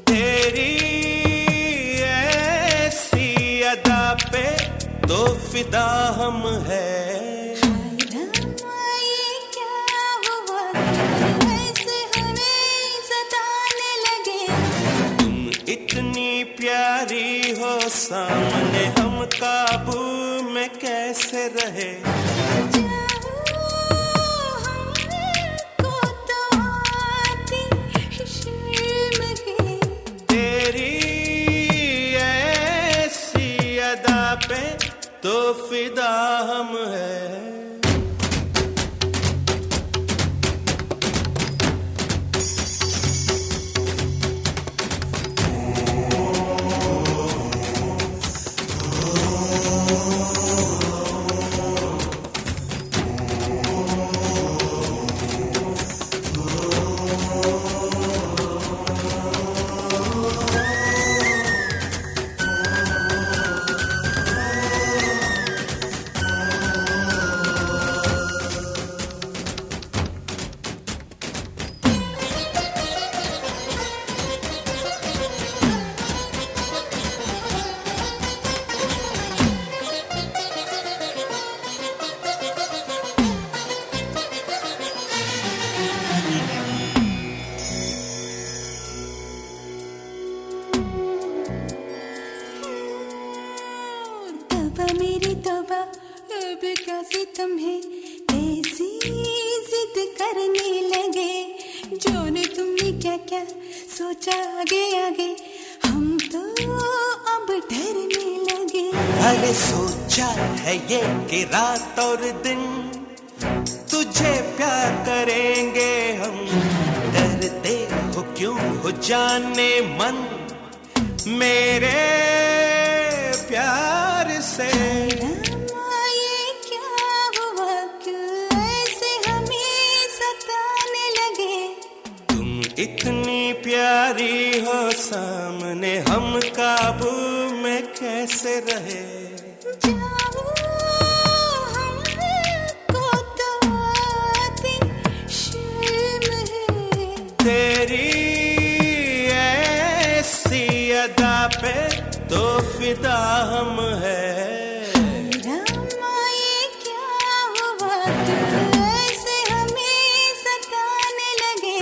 तेरी ऐसी अदा पे तो फिदा हम है इतनी प्यारी हो सामने हम काबू में कैसे रहे तेरी ऐसी अदा पे तो फिदा हम है क्या सोचा आगे आगे हम तो अब डरने लगे अरे सोचा है ये कि रात और दिन तुझे प्यार करेंगे हम डरते हो क्यों हो जाने मन मेरे प्यार से रामा ये क्या हुआ क्यों ऐसे हमें सताने लगे तुम इतनी प्यारी हो सामने हम काबू में कैसे रहे जाओ हमको तो आती शर्म है तेरी ऐसी अदा पे तो फिदा हम है रामा ये क्या हुआ क्यों ऐसे हमें सताने लगे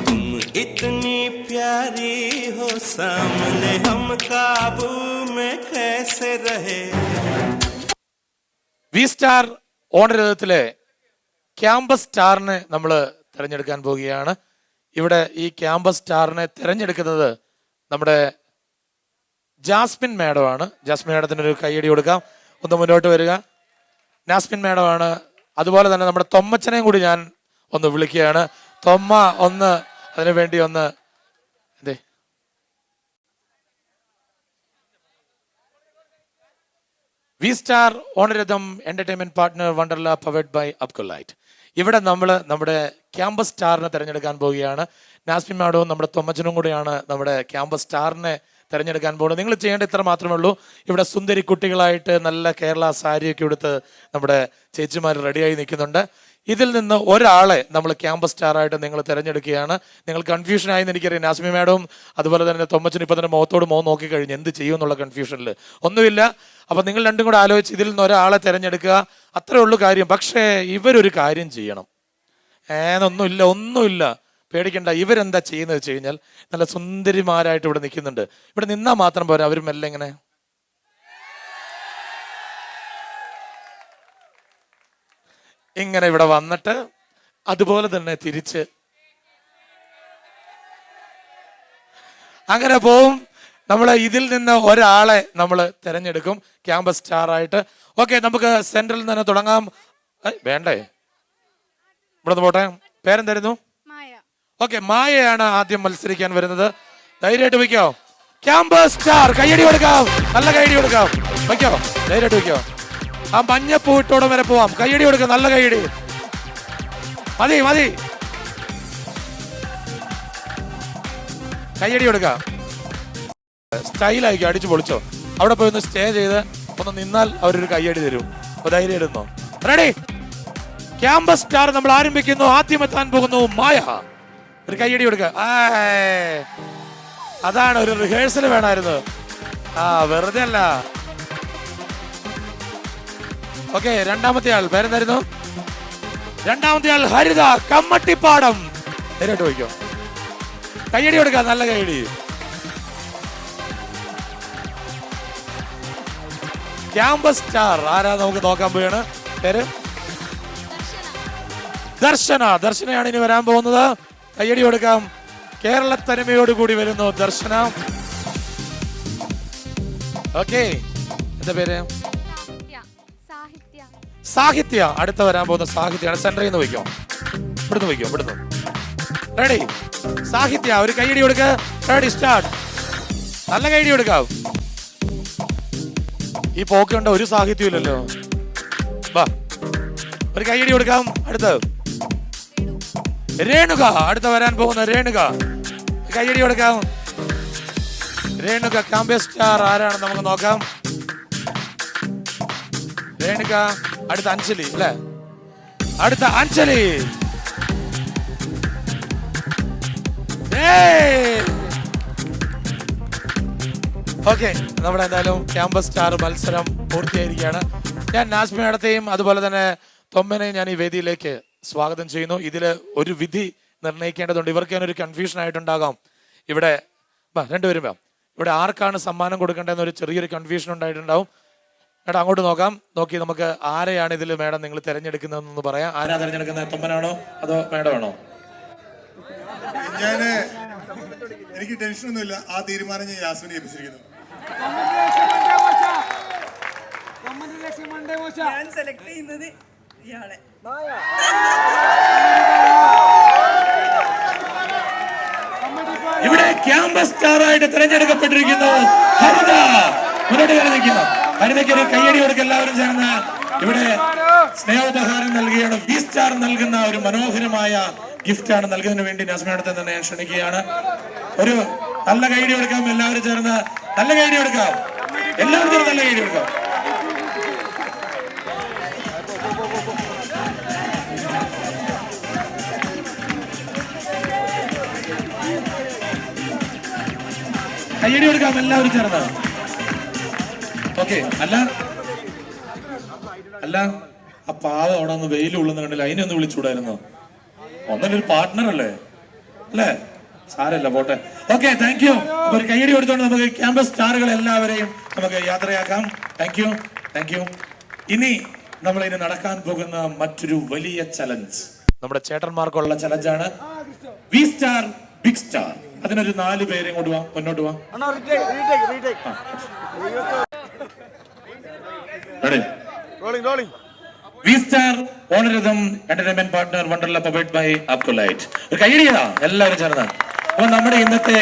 तुम इतनी प्यारी हो सामने हम काबू में कैसे रहे വി സ്റ്റാർ ഓണരഥത്തിലെ ക്യാമ്പസ് സ്റ്റാറിനെ നമ്മൾ തിരഞ്ഞെടുക്കാൻ പോവുകയാണ്. ഇവിടെ ഈ ക്യാമ്പസ് സ്റ്റാറിനെ തിരഞ്ഞെടുക്കുന്നത് നമ്മുടെ ജാസ്മിൻ മാഡമാണ്. ജാസ്മിൻ മാഡത്തിന് ഒരു കൈയടി കൊടുക്കാം. ഒന്ന് മുന്നോട്ട് വരിക. നാസ്മിൻ മാഡമാണ്. അതുപോലെ തന്നെ നമ്മുടെ തൊമ്മച്ചനെയും കൂടി ഞാൻ ഒന്ന് വിളിക്കുകയാണ്. തൊമ്മ ഒന്ന് അതിനു വേണ്ടി ഒന്ന് എന്തേ V star Onaratham entertainment partner Wonderla powered by Apcolite. ഇവിടെ നമ്മൾ നമ്മുടെ ക്യാമ്പസ് സ്റ്റാറിനെ തിരഞ്ഞെടുക്കാൻ പോവുകയാണ്. നാസ്മിൻ മാഡവും നമ്മുടെ തൊമ്മച്ചനും കൂടിയാണ് നമ്മുടെ ക്യാമ്പസ് സ്റ്റാറിനെ തിരഞ്ഞെടുക്കാൻ പോകുന്നത്. നിങ്ങൾ ചെയ്യേണ്ട ഇത്ര മാത്രമേ ഉള്ളൂ. ഇവിടെ സുന്ദരി കുട്ടികളായിട്ട് നല്ല കേരള സാരിയൊക്കെ എടുത്ത് നമ്മുടെ ചേച്ചിമാർ റെഡിയായി നിൽക്കുന്നുണ്ട്. ഇതിൽ നിന്ന് ഒരാളെ നമ്മൾ ക്യാമ്പസ് സ്റ്റാറായിട്ട് നിങ്ങൾ തിരഞ്ഞെടുക്കുകയാണ്. നിങ്ങൾ കൺഫ്യൂഷൻ ആയെന്ന് എനിക്കറിയാം. നാസ്മി മാഡവും അതുപോലെ തന്നെ തൊമ്മച്ചനും ഇപ്പം തന്നെ മുഖത്തോട് മുഖം നോക്കിക്കഴിഞ്ഞ് എന്ത് ചെയ്യും എന്നുള്ള കൺഫ്യൂഷനിൽ ഒന്നുമില്ല. അപ്പം നിങ്ങൾ രണ്ടും കൂടെ ആലോചിച്ച് ഇതിൽ നിന്ന് ഒരാളെ തിരഞ്ഞെടുക്കുക. അത്രേ ഉള്ളൂ കാര്യം. പക്ഷേ ഇവരൊരു കാര്യം ചെയ്യണം. ഒന്നുമില്ല പേടിക്കണ്ട. ഇവരെന്താ ചെയ്യുന്നത് വെച്ച് കഴിഞ്ഞാൽ നല്ല സുന്ദരിമാരായിട്ട് ഇവിടെ നിൽക്കുന്നുണ്ട്. ഇവിടെ നിന്നാൽ മാത്രം പോരാ, അവർ മെല്ലെ ഇങ്ങനെ ഇങ്ങനെ ഇവിടെ വന്നിട്ട് അതുപോലെ തന്നെ തിരിച്ച് അങ്ങനെ പോവും. നമ്മൾ ഇതിൽ നിന്ന് ഒരാളെ നമ്മൾ തിരഞ്ഞെടുക്കും ക്യാമ്പസ് സ്റ്റാറായിട്ട്. ഓക്കെ, നമുക്ക് സെൻട്രലിൽ തന്നെ തുടങ്ങാം. വേണ്ടേ, ഇവിടെ നിന്ന് പോട്ടെ. പേരെന്തായിരുന്നു? ഓക്കെ, മായയാണ് ആദ്യം മത്സരിക്കാൻ വരുന്നത്. ധൈര്യമായിട്ട് വയ്ക്കോ. ക്യാമ്പസ് സ്റ്റാർ കൈയടി കൊടുക്കാം. നല്ല കൈയടി കൊടുക്കാം. വയ്ക്കോ, ധൈര്യമായിട്ട് വയ്ക്കോ. ആ മഞ്ഞപ്പൂട്ടോടെ വരെ പോവാം. കൈയടി കൊടുക്കാം. നല്ല കൈയടി. മതി മതി, കൈയടി കൊടുക്കാം. സ്റ്റൈലായിരിക്കും, അടിച്ചു പൊളിച്ചോ. അവിടെ പോയി ഒന്ന് സ്റ്റേ ചെയ്ത് ഒന്ന് നിന്നാൽ അവരൊരു കൈയടി തരും. അപ്പൊ ധൈര്യം ഇടുന്നോ? റെഡി? ക്യാമ്പസ് സ്റ്റാർ നമ്മൾ ആരംഭിക്കുന്നു. ആദ്യം എത്താൻ പോകുന്നു മായ. ഒരു കൈയടി കൊടുക്ക. അതാണ്, ഒരു റിഹേഴ്സൽ വേണമായിരുന്നു. വെറുതെ അല്ല. ഓക്കെ, രണ്ടാമത്തെ ആൾ പേരെന്തായിരുന്നു? രണ്ടാമത്തെ ആൾ ഹരിത കമ്മട്ടിപ്പാടം. നേരിട്ട് പോയിക്കോ. കൈയടി കൊടുക്ക. നല്ല കൈയടി. ക്യാമ്പസ് സ്റ്റാർ ആരാ നമുക്ക് നോക്കാൻ പോവുകയാണ്. പേര് ദർശന. ദർശനയാണ് ഇനി വരാൻ പോകുന്നത്. കയ്യടി കൊടുക്കാം. കേരള തനിമയോട് കൂടി വരുന്നു ദർശന. ഓക്കെ, എന്താ പേര്? സാഹിത്യ. അടുത്ത വരാൻ പോകുന്ന സാഹിത്യാണ്. സെന്ററിൽ നിന്ന് വയ്ക്കോ. ഇവിടുന്ന് വയ്ക്കോ. ഇവിടുന്ന്. റെഡി? സാഹിത്യ, ഒരു കയ്യടി കൊടുക്ക. Ready, start. നല്ല കയ്യടി കൊടുക്കാം. ഈ പോക്ക് കണ്ട ഒരു സാഹിത്യം ഇല്ലല്ലോ. വാ, ഒരു കയ്യടി കൊടുക്കാം. അടുത്ത് രേണുക. അടുത്ത വരാൻ പോകുന്ന രേണുക. കയ്യടി കൊടുക്കാം. രേണുക ക്യാമ്പസ് സ്റ്റാർ ആരാണ് നമുക്ക് നോക്കാം. രേണുക. അടുത്ത അഞ്ജലി അല്ലേ? അടുത്ത അഞ്ജലി. ഓക്കെ, നമ്മുടെ എന്തായാലും ക്യാമ്പസ് സ്റ്റാർ മത്സരം പൂർത്തിയായിരിക്കുകയാണ്. ഞാൻ നാസ്മി മാഡത്തെയും അതുപോലെ തന്നെ തൊമ്മനെയും ഞാൻ ഈ വേദിയിലേക്ക് സ്വാഗതം ചെയ്യുന്നു. ഇതിൽ ഒരു വിധി നിർണ്ണയിക്കേണ്ടതുണ്ട്. ഇവർക്ക് ഞാനൊരു കൺഫ്യൂഷൻ ആയിട്ടുണ്ടാകാം. ഇവിടെ രണ്ടുപേരും ഇവിടെ ആർക്കാണ് സമ്മാനം കൊടുക്കേണ്ടതെന്നൊരു ചെറിയൊരു കൺഫ്യൂഷൻ ഉണ്ടായിട്ടുണ്ടാവും. മേഡം അങ്ങോട്ട് നോക്കാം. നോക്കി നമുക്ക് ആരെയാണ് ഇതിൽ മേഡം നിങ്ങൾ തിരഞ്ഞെടുക്കുന്നതെന്ന് പറയാം. ആരാ തിരഞ്ഞെടുക്കുന്നത്? തൊമ്മനാണോ അതോ മേഡമാണോ? ഞാൻ എനിക്ക് ടെൻഷനൊന്നുമില്ല. ആ തീരുമാനം ഞാൻ യാസ്മിനെ ഏൽപ്പിച്ചിരിക്കുന്നു. ഞാൻ സെലക്ട് ചെയ്യുന്നത് ഇയാളെ. ഇവിടെ ക്യാമ്പസ് സ്റ്റാറായിട്ട് തിരഞ്ഞെടുക്കപ്പെട്ടിരിക്കുന്നു ഹരിത. മുന്നോട്ട് കയറി നിൽക്കുന്നു. ഹരിതയ്ക്ക് ഒരു കയ്യടി കൊടുക്കുക എല്ലാവരും ചേർന്ന്. ഇവിടെ സ്നേഹോപഹാരം നൽകുകയാണ്. വി സ്റ്റാർ നൽകുന്ന ഒരു മനോഹരമായ ഗിഫ്റ്റാണ് നൽകുന്നതിന് വേണ്ടി നാസ്മിനടുത്ത് തന്നെ ഞാൻ ക്ഷണിക്കുകയാണ്. ഒരു നല്ല കയ്യടി കൊടുക്കാം. എല്ലാവരും ചേർന്ന് നല്ല കയ്യടി കൊടുക്കാം. എല്ലാവരും ചേർന്ന് നല്ല കയ്യടി കൊടുക്കാം. കയ്യടി കൊടുക്കാം എല്ലാവരും ചേർന്ന്. ഓക്കെ. അല്ല ആ പാവം അവിടെ ഒന്ന് വെയിൽ ഉള്ളെന്ന് കണ്ടില്ല, അതിനെ ഒന്ന് വിളിച്ചുകൂടായിരുന്നോ? ഒന്നൊരു പാർട്ട്ണർ അല്ലേ? സാരല്ല, പോട്ടെ. Okay, thank you. അപ്പൊ ഒരു കയ്യടി കൊടുത്തോണ്ട് നമുക്ക് ക്യാമ്പസ് സ്റ്റാറുകൾ എല്ലാവരെയും നമുക്ക് യാത്രയാക്കാം. Thank you. ഇനി നമ്മൾ ഇനി നടക്കാൻ പോകുന്ന മറ്റൊരു വലിയ ചലഞ്ച് നമ്മുടെ ചേട്ടന്മാർക്കുള്ള ചലഞ്ചാണ് വി സ്റ്റാർ ബിഗ് സ്റ്റാർ. അതിനൊരു 4 പേരെ ഇങ്ങോട്ട് വാ, മുന്നോട്ട് വാ. V star Onaratham entertainment partner Wonderla powered by Apcolite. ഒരു കയ്യടിയാ എല്ലാവരും ചേർന്ന്. അപ്പൊ നമ്മുടെ ഇന്നത്തെ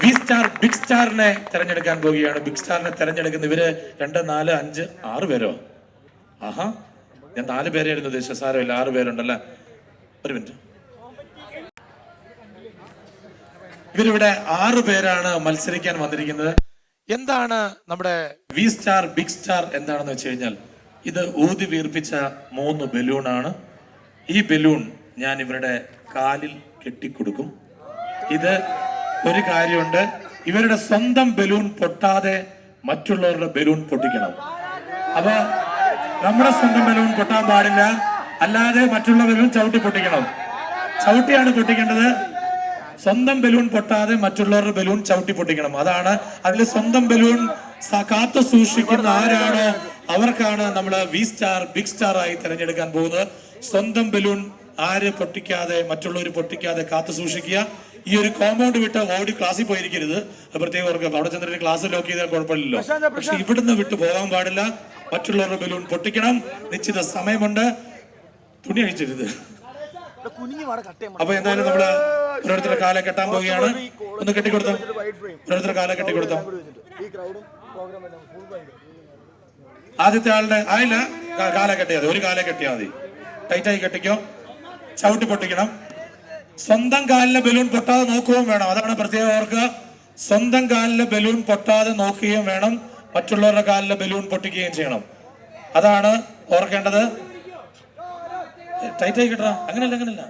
വി സ്റ്റാർ ബിഗ് സ്റ്റാറിനെ തെരഞ്ഞെടുക്കാൻ പോവുകയാണ്. ബിഗ് സ്റ്റാറിനെ തെരഞ്ഞെടുക്കുന്ന ഇവര് 2, 4, 5, 6 പേരോ? ആഹാ, ഞാൻ 4 പേരായിരുന്നു ഉദ്ദേശിച്ചത്. സാരമില്ല, 6 പേരുണ്ടല്ലേ. ഒരു മിനിറ്റ്. ഇവരിവിടെ 6 പേരാണ് മത്സരിക്കാൻ വന്നിരിക്കുന്നത്. എന്താണ് നമ്മുടെ വി സ്റ്റാർ ബിഗ് സ്റ്റാർ എന്താണെന്ന് വെച്ച് കഴിഞ്ഞാൽ, ഇത് ഊതി വീർപ്പിച്ച 3 ബലൂണാണ്. ഈ ബലൂൺ ഞാൻ ഇവരുടെ കാലിൽ കെട്ടിക്കൊടുക്കും. ഇത് ഒരു കാര്യമുണ്ട്, ഇവരുടെ സ്വന്തം ബലൂൺ പൊട്ടാതെ മറ്റുള്ളവരുടെ ബലൂൺ പൊട്ടിക്കണം. അപ്പൊ നമ്മുടെ സ്വന്തം ബലൂൺ പൊട്ടാൻ പാടില്ല, അല്ലാതെ മറ്റുള്ള ബലൂൺ ചവിട്ടി പൊട്ടിക്കണം. ചവിട്ടിയാണ് പൊട്ടിക്കേണ്ടത്. സ്വന്തം ബലൂൺ പൊട്ടാതെ മറ്റുള്ളവരുടെ ബലൂൺ ചവിട്ടി പൊട്ടിക്കണം. അതാണ് അതിൽ സ്വന്തം ബലൂൺ കാത്തു സൂക്ഷിക്കുന്ന ആരാണോ അവർക്കാണ് നമ്മൾ വി സ്റ്റാർ ബിഗ് സ്റ്റാർ ആയി തിരഞ്ഞെടുക്കാൻ പോകുന്നത്. സ്വന്തം ബലൂൺ ആര് പൊട്ടിക്കാതെ മറ്റുള്ളവർ പൊട്ടിക്കാതെ കാത്തു സൂക്ഷിക്കുക. ഈ ഒരു കോമ്പൗണ്ട് വിട്ട് ഓടി ക്ലാസ്സിൽ പോയിരിക്കരുത്. പ്രത്യേകം ഓർക്കുക, അവിടെ ചെന്നിട്ട് ക്ലാസ് ലോക്ക് ചെയ്താൽ കുഴപ്പമില്ലല്ലോ. പക്ഷെ ഇവിടുന്ന് വിട്ടു പോകാൻ പാടില്ല. മറ്റുള്ളവരുടെ ബലൂൺ പൊട്ടിക്കണം. നിശ്ചിത സമയമുണ്ട്. തുണി അഴിച്ചരുത്. അപ്പൊ എന്തായാലും നമ്മള് ഓരോരുത്തരുടെ കാലെ കെട്ടാൻ പോവുകയാണ്. ഒന്ന് കെട്ടിക്കൊടുത്തോ, ഓരോരുത്തരുടെ കാലെ കെട്ടിക്കൊടുത്തോ. ആദ്യത്തെ ആളുടെ ആയില്ല, കാലെ കെട്ടിയാൽ മതി. ഒരു കാലെ കെട്ടിയാൽ മതി. ടൈറ്റായി കെട്ടിക്കോ. ചവിട്ടി പൊട്ടിക്കണം. സ്വന്തം കാലിലെ ബലൂൺ പൊട്ടാതെ നോക്കുകയും വേണം. അതാണ് പ്രത്യേകം ഓർക്കുക. സ്വന്തം കാലിലെ ബലൂൺ പൊട്ടാതെ നോക്കുകയും വേണം. മറ്റുള്ളവരുടെ കാലിലെ ബലൂൺ പൊട്ടിക്കുകയും ചെയ്യണം. അതാണ് ഓർക്കേണ്ടത്. ടൈറ്റായി കിട്ടാ. അങ്ങനല്ല.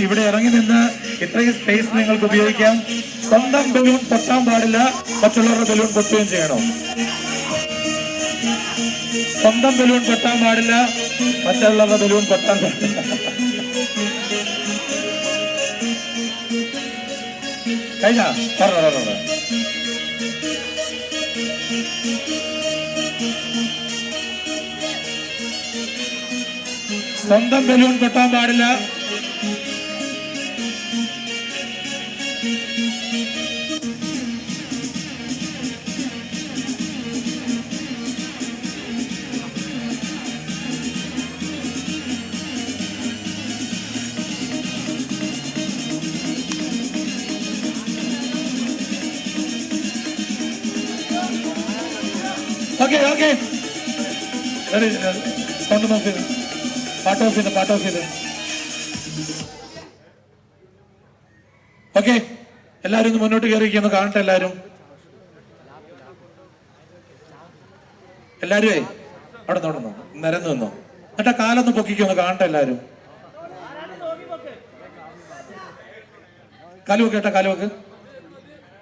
ഇവിടെ ഇറങ്ങി നിന്ന് ഇത്രയും സ്പേസ് നിങ്ങൾക്ക് ഉപയോഗിക്കാം. സ്വന്തം ബലൂൺ പൊട്ടാൻ പാടില്ല, മറ്റുള്ളവരുടെ ബലൂൺ പൊട്ടുകയും ചെയ്യണം. സ്വന്തം ബലൂൺ പൊട്ടാൻ പാടില്ല, മറ്റുള്ളവരുടെ ബലൂൺ പൊട്ടാൻ പാടില്ല. കഴിഞ്ഞ പറഞ്ഞോ. സ്വന്തം ബലൂൺ പൊട്ടാൻ പാടില്ല. ഓക്കെ. സൗണ്ട് നോക്കി. പാട്ട് ഓഫ് ചെയ്ത്. ഓക്കെ, എല്ലാവരും ഒന്ന് മുന്നോട്ട് കയറിയിരിക്കുന്നു. കാണട്ടെ എല്ലാവരും അവിടെ നോടുന്നു, നിരന്നു നിന്നോ. എന്നിട്ട് കാലൊന്ന് പൊക്കിക്കൊന്ന് കാണട്ടെ എല്ലാവരും. കാലുവെക്കേട്ടാ, കാലുവെക്ക്.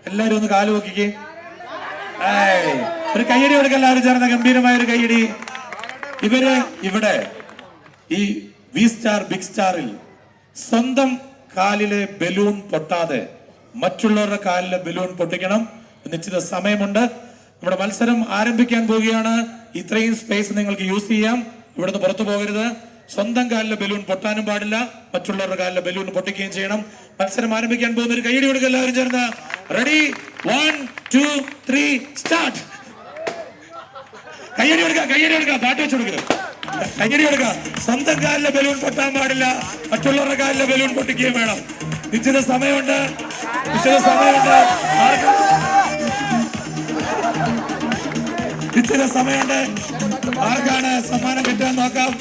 എല്ലാവരും ഒന്ന് കാല് പൊക്കിക്കേ. ഒരു കയ്യടി കൊടുക്ക എല്ലാവരും ചേർന്ന ഗംഭീരമായ ഒരു കയ്യടി. ഇവര് ഇവിടെ ഈ വി സ്റ്റാർ ബിഗ് സ്റ്റാറിൽ സ്വന്തം കാലിലെ ബലൂൺ പൊട്ടാതെ മറ്റുള്ളവരുടെ കാലിലെ ബലൂൺ പൊട്ടിക്കണം. നിശ്ചിത സമയമുണ്ട്. നമ്മുടെ മത്സരം ആരംഭിക്കാൻ പോവുകയാണ്. ഇത്രയും സ്പേസ് നിങ്ങൾക്ക് യൂസ് ചെയ്യാം. ഇവിടുന്ന് പുറത്തു പോകരുത്. സ്വന്തം കാലിലെ ബലൂൺ പൊട്ടാനും പാടില്ല, മറ്റുള്ളവരുടെ കാലിലെ ബലൂൺ പൊട്ടിക്കുകയും ചെയ്യണം. മത്സരം ആരംഭിക്കാൻ പോകുന്ന ഒരു കൈയടി കൊടുക്കുക എല്ലാവരും ചേർന്ന്. Ready, 1 2 3 start. കയ്യടി കൊടുക്കുക, പാട്ട് വെച്ച് കൊടുക്കുക. കയ്യടി കൊടുക്കുക. സ്വന്തം കാലിലെ ബലൂൺ പൊട്ടാൻ പാടില്ല, മറ്റുള്ളവരുടെ കാലിലെ ബലൂൺ പൊട്ടിക്കുകയും വേണം. നിശ്ചിത സമയമുണ്ട്. നിശ്ചിത സമയമുണ്ട്. ആർക്കാണ് സമ്മാനം കിട്ടാൻ നോക്കാം.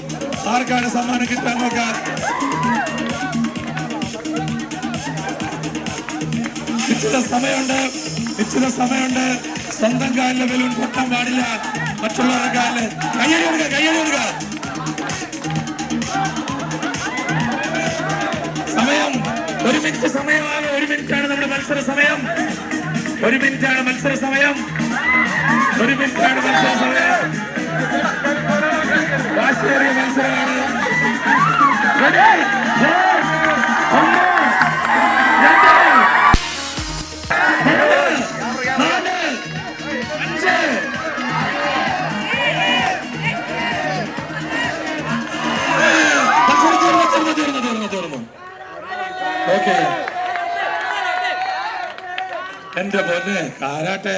നിശ്ചിത സമയമുണ്ട്. സ്വന്തം കാലിലെ ബലൂൺ പൊട്ടാൻ പാടില്ല, മറ്റുള്ളവരുടെ കാലില്. കയ്യടി കൊടുക്കുക. സമയം 1 മിനിറ്റ് സമയമാണ്. 1 മിനിറ്റാണ് നമ്മുടെ മത്സര സമയം. 1 മിനിറ്റാണ് മത്സര സമയം. വാശിയേറിയ മത്സരമാണ്. തീർന്നു. ഓക്കെ, എന്റെ പൊന്നെ കാരാട്ടെ.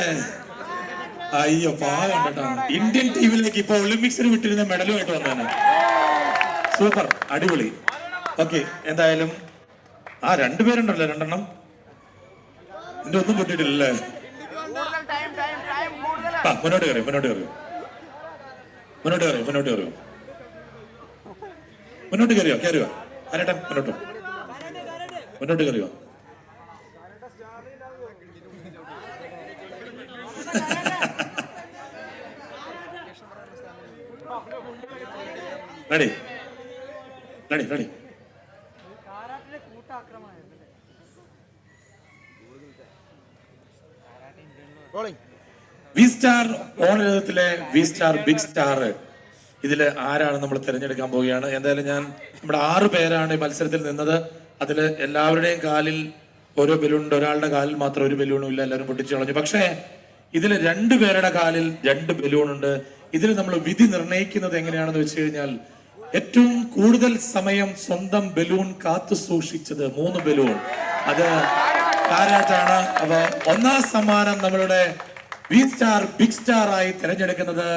അയ്യോ പാവം കേട്ടോ. ഇന്ത്യൻ ടീമിലേക്ക് ഇപ്പൊ ഒളിമ്പിക്സിന് വിട്ടിരുന്ന മെഡലുമായിട്ട് വന്നാണ്. സൂപ്പർ, അടിപൊളി. ഓക്കെ, എന്തായാലും ആ 2 പേരുണ്ടല്ലോ, 2 എണ്ണം. ഇതിന്റെ ഒന്നും പൊട്ടിയിട്ടില്ലല്ലേ? മുന്നോട്ട് കയറിയോ. ആരേട്ടാ മുന്നോട്ട് കയറിയോ? റെഡി. വി സ്റ്റാർ ഓണരത്തിലെ വി സ്റ്റാർ ബിഗ് സ്റ്റാർ, ഇതിൽ ആരാണ് നമ്മൾ തിരഞ്ഞെടുക്കാൻ പോവുകയാണ്. എന്തായാലും നമ്മുടെ 6 പേരാണ് ഈ മത്സരത്തിൽ നിന്നത്. അതിൽ എല്ലാവരുടെയും കാലിൽ ഓരോ ബലൂണുണ്ട്. ഒരാളുടെ കാലിൽ മാത്രം ഒരു ബലൂണും ഇല്ല, എല്ലാവരും പൊട്ടിച്ചു കളഞ്ഞു. പക്ഷേ ഇതിൽ 2 പേരുടെ കാലിൽ 2 ബലൂണുണ്ട്. ഇതിൽ നമ്മൾ വിധി നിർണ്ണയിക്കുന്നത് എങ്ങനെയാണെന്ന് വെച്ച് കഴിഞ്ഞാൽ, ഏറ്റവും കൂടുതൽ സമയം സ്വന്തം ബലൂൺ കാത്തു സൂക്ഷിച്ചത് 3 ബലൂൺ, അത് കാരാട്ടാണ്. അപ്പൊ 1ാം സമ്മാനം നമ്മളുടെ വി സ്റ്റാർ ബിഗ് സ്റ്റാർ ആയി തിരഞ്ഞെടുക്കുന്നത്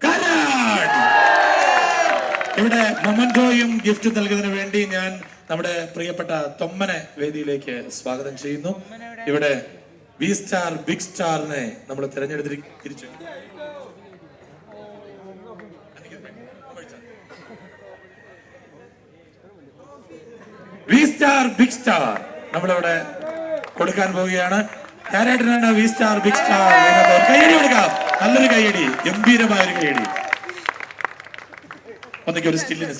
കാരാട്ട്. ഇവിടെ മൊമന്റോയും ഗിഫ്റ്റ് നൽകുന്നതിന് വേണ്ടി ഞാൻ നമ്മുടെ പ്രിയപ്പെട്ട തൊമ്മനെ വേദിയിലേക്ക് സ്വാഗതം ചെയ്യുന്നു. ഇവിടെ വി സ്റ്റാർ ബിഗ് സ്റ്റാറിനെ നമ്മൾ തിരഞ്ഞെടുത്തിരിച്ചു. വി സ്റ്റാർ ബിഗ് സ്റ്റാർ നമ്മളിവിടെ കൊടുക്കാൻ പോവുകയാണ്. കാരാട്ടിനാണ് വി സ്റ്റാർ ബിഗ് സ്റ്റാർ. കൈയടി കൊടുക്കാം, നല്ലൊരു കൈയടി, ഗംഭീരമായ ഒരു കൈയടി. ഒന്നൊക്കെ ഒരു സ്റ്റില്ലിന്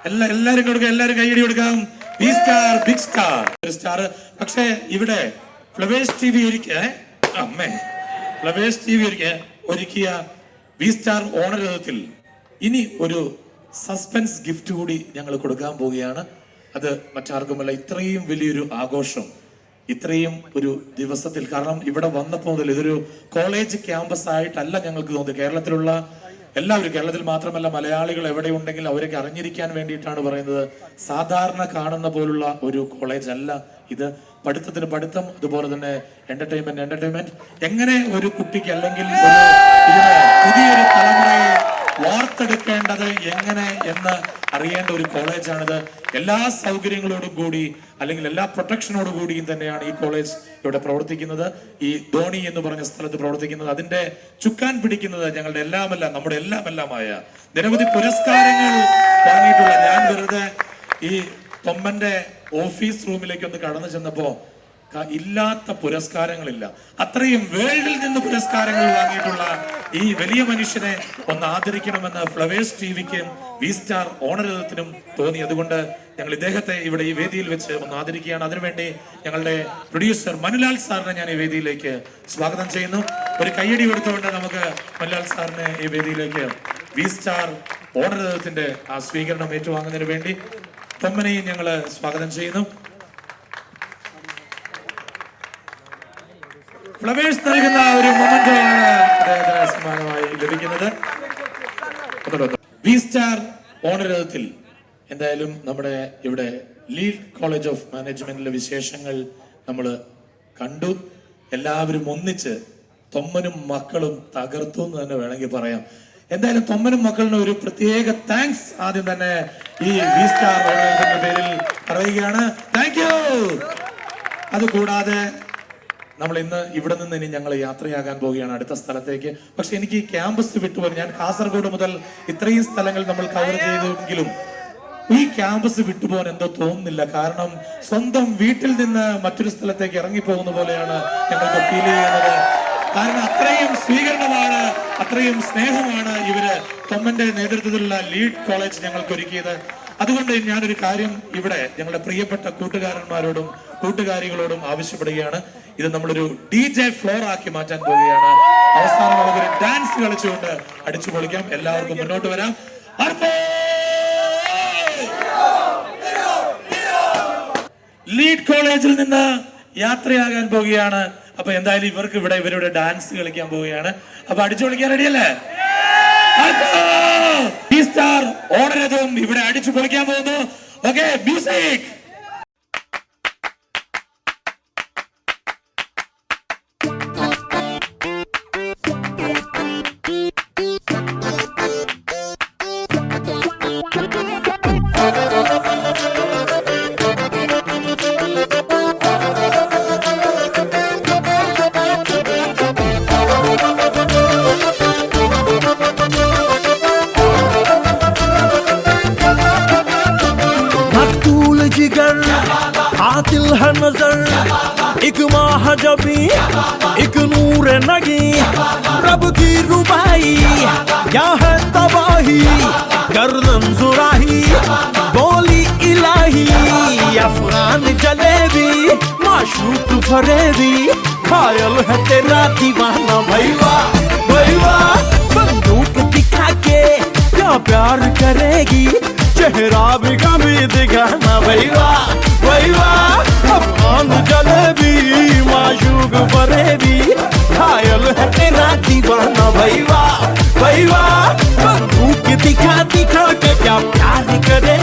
എല്ലാരും കൊടുക്കാം, എല്ലാരും കൈയടി കൊടുക്കാം. വി സ്റ്റാർ ബിഗ് സ്റ്റാർ ഒരു സ്റ്റാർ. പക്ഷേ ഇവിടെ ഫ്ലവേഴ്സ് ടിവി ഒരുക്കിയ വി സ്റ്റാർ ഓണരത്തിൽ ഇനി ഒരു സസ്പെൻസ് ഗിഫ്റ്റ് കൂടി ഞങ്ങൾ കൊടുക്കാൻ പോവുകയാണ്. അത് മറ്റാർക്കുമല്ല, ഇത്രയും വലിയൊരു ആഘോഷം ഇത്രയും ഒരു ദിവസത്തിൽ. കാരണം ഇവിടെ വന്നപ്പോൾ മുതൽ ഇതൊരു കോളേജ് ക്യാമ്പസ് ആയിട്ടല്ല ഞങ്ങൾക്ക് തോന്നിയത്. കേരളത്തിലുള്ള എല്ലാവരും, കേരളത്തിൽ മാത്രമല്ല മലയാളികൾ എവിടെ ഉണ്ടെങ്കിൽ അവരൊക്കെ അറിഞ്ഞിരിക്കാൻ വേണ്ടിയിട്ടാണ് പറയുന്നത്. സാധാരണ കാണുന്ന പോലുള്ള ഒരു കോളേജ് അല്ല ഇത്. പഠിത്തത്തിന് പഠിത്തം, അതുപോലെ തന്നെ എന്റർടൈൻമെന്റ്. എങ്ങനെ ഒരു കുട്ടിക്ക് അല്ലെങ്കിൽ പുതിയൊരു തലമുറയെ വാർത്തെടുക്കേണ്ടത് എങ്ങനെ എന്ന് അറിയേണ്ട ഒരു കോളേജാണിത്. എല്ലാ സൗകര്യങ്ങളോടും കൂടി അല്ലെങ്കിൽ എല്ലാ പ്രൊട്ടക്ഷനോടും കൂടിയും തന്നെയാണ് ഈ കോളേജ് ഇവിടെ പ്രവർത്തിക്കുന്നത്. ഈ ധോണി എന്ന് പറഞ്ഞ സ്ഥലത്ത് പ്രവർത്തിക്കുന്നത്. അതിന്റെ ചുക്കാൻ പിടിക്കുന്നത് ഞങ്ങളുടെ നമ്മുടെ എല്ലാമായ നിരവധി പുരസ്കാരങ്ങൾ വാങ്ങിയിട്ടുള്ള, ഞാൻ വെറുതെ ഈ തൊമ്മന്റെ ഓഫീസ് റൂമിലേക്ക് ഒന്ന് കടന്നു ചെന്നപ്പോ ഇല്ലാത്ത പുരസ്കാരങ്ങളില്ല. അത്രയും വേൾഡിൽ നിന്ന് പുരസ്കാരങ്ങൾ വാങ്ങിയിട്ടുള്ള ഈ വലിയ മനുഷ്യനെ ഒന്ന് ആദരിക്കണമെന്ന് ഫ്ലവേഴ്സ് ടിവിക്കും വി സ്റ്റാർ ഓണരത്തിനും തോന്നി. അതുകൊണ്ട് ഞങ്ങൾ ഇദ്ദേഹത്തെ ഇവിടെ ഈ വേദിയിൽ വെച്ച് ഒന്ന് ആദരിക്കുകയാണ്. അതിനുവേണ്ടി ഞങ്ങളുടെ പ്രൊഡ്യൂസർ മനുലാൽ സാറിനെ ഞാൻ ഈ വേദിയിലേക്ക് സ്വാഗതം ചെയ്യുന്നു. ഒരു കയ്യടി കൊടുത്തുകൊണ്ട് നമുക്ക് മനുലാൽ സാറിനെ ഈ വേദിയിലേക്ക് വി സ്റ്റാർ ഓണരത്തിന്റെ ആ സ്വീകരണം ഏറ്റുവാങ്ങുന്നതിന് വേണ്ടി തൊമ്മനെയും ഞങ്ങൾ സ്വാഗതം ചെയ്യുന്നു. ഫ്ലവേഴ്സ് നൽകുന്ന ഒരു മൊമെന്റോയാണ് അദ്ദേഹത്തിന് സമ്മാനമായി ലഭിക്കുന്നത്. വി സ്റ്റാർ ഓണരഥത്തിൽ എന്തായാലും നമ്മുടെ ഇവിടെ ലീഡ് കോളേജ് ഓഫ് മാനേജ്മെന്റിലെ വിശേഷങ്ങൾ നമ്മൾ കണ്ടു. എല്ലാവരും ഒന്നിച്ച് തൊമ്മനും മക്കളും തകർത്തു എന്ന് തന്നെ വേണമെങ്കിൽ പറയാം. എന്തായാലും തൊമ്മനും മക്കളിന് ഒരു പ്രത്യേക താങ്ക്സ് ആദ്യം തന്നെ ഈ വി സ്റ്റാർ ഓണരഥത്തിന്റെ പേരിൽ പറയുകയാണ്. Thank you. അതുകൂടാതെ നമ്മൾ ഇന്ന് ഇവിടെ നിന്ന് ഇനി ഞങ്ങൾ യാത്രയാകാൻ പോവുകയാണ് അടുത്ത സ്ഥലത്തേക്ക്. പക്ഷെ എനിക്ക് ഈ ക്യാമ്പസ് വിട്ടുപോയി. ഞാൻ കാസർഗോഡ് മുതൽ ഇത്രയും സ്ഥലങ്ങൾ നമ്മൾ കവർ ചെയ്തെങ്കിലും ഈ ക്യാമ്പസ് വിട്ടുപോകാൻ എന്തോ തോന്നുന്നില്ല. കാരണം സ്വന്തം വീട്ടിൽ നിന്ന് മറ്റൊരു സ്ഥലത്തേക്ക് ഇറങ്ങിപ്പോകുന്ന പോലെയാണ് ഞങ്ങൾക്ക് ഫീൽ ചെയ്യുന്നത്. കാരണം അത്രയും സ്വീകരണമാണ്, അത്രയും സ്നേഹമാണ് ഇവര് തൊമ്മന്റെ നേതൃത്വത്തിലുള്ള ലീഡ് കോളേജ് ഞങ്ങൾക്ക് ഒരുക്കിയത്. അതുകൊണ്ട് ഞാനൊരു കാര്യം ഇവിടെ ഞങ്ങളുടെ പ്രിയപ്പെട്ട കൂട്ടുകാരന്മാരോടും കൂട്ടുകാരികളോടും ആവശ്യപ്പെടുകയാണ്. ഇത് നമ്മളൊരു DJ ഫ്ലോർ ആക്കി മാറ്റാൻ പോവുകയാണ്. അവസാനം നമുക്കൊരു ഡാൻസ് കളിച്ചുകൊണ്ട് അടിച്ചു പൊളിക്കാം. എല്ലാവർക്കും മുന്നോട്ട് വരാം. ലീഡ് കോളേജിൽ നിന്ന് യാത്രയാകാൻ പോവുകയാണ്. അപ്പൊ എന്തായാലും ഇവർക്ക് ഇവിടെ ഇവരുടെ ഡാൻസ് കളിക്കാൻ പോവുകയാണ്. അപ്പൊ അടിച്ചു പൊളിക്കാൻ റെഡിയല്ലേ? വി സ്റ്റാർ ഓണരഥം ഇവിടെ അടിച്ചു പൊളിക്കാൻ പോകുന്നു. Okay, music. आतिल है नजर एक माह जबी एक नूर नगी रब की रुबाई क्या है तबाही गर्दन जुराही बोली इलाही अफगान जलेबी माशूक फरेबी घायल है तेरा दीवाना भैया भैया बंदूक दिखा के क्या प्यार करेगी चेहरा भी कभी दिखाना भैया भैया अफगान जलेबी माशूक फरेबी घायल है तेरा दीवाना भैया भैया बंदूक दिखा दिखा के क्या प्यार करे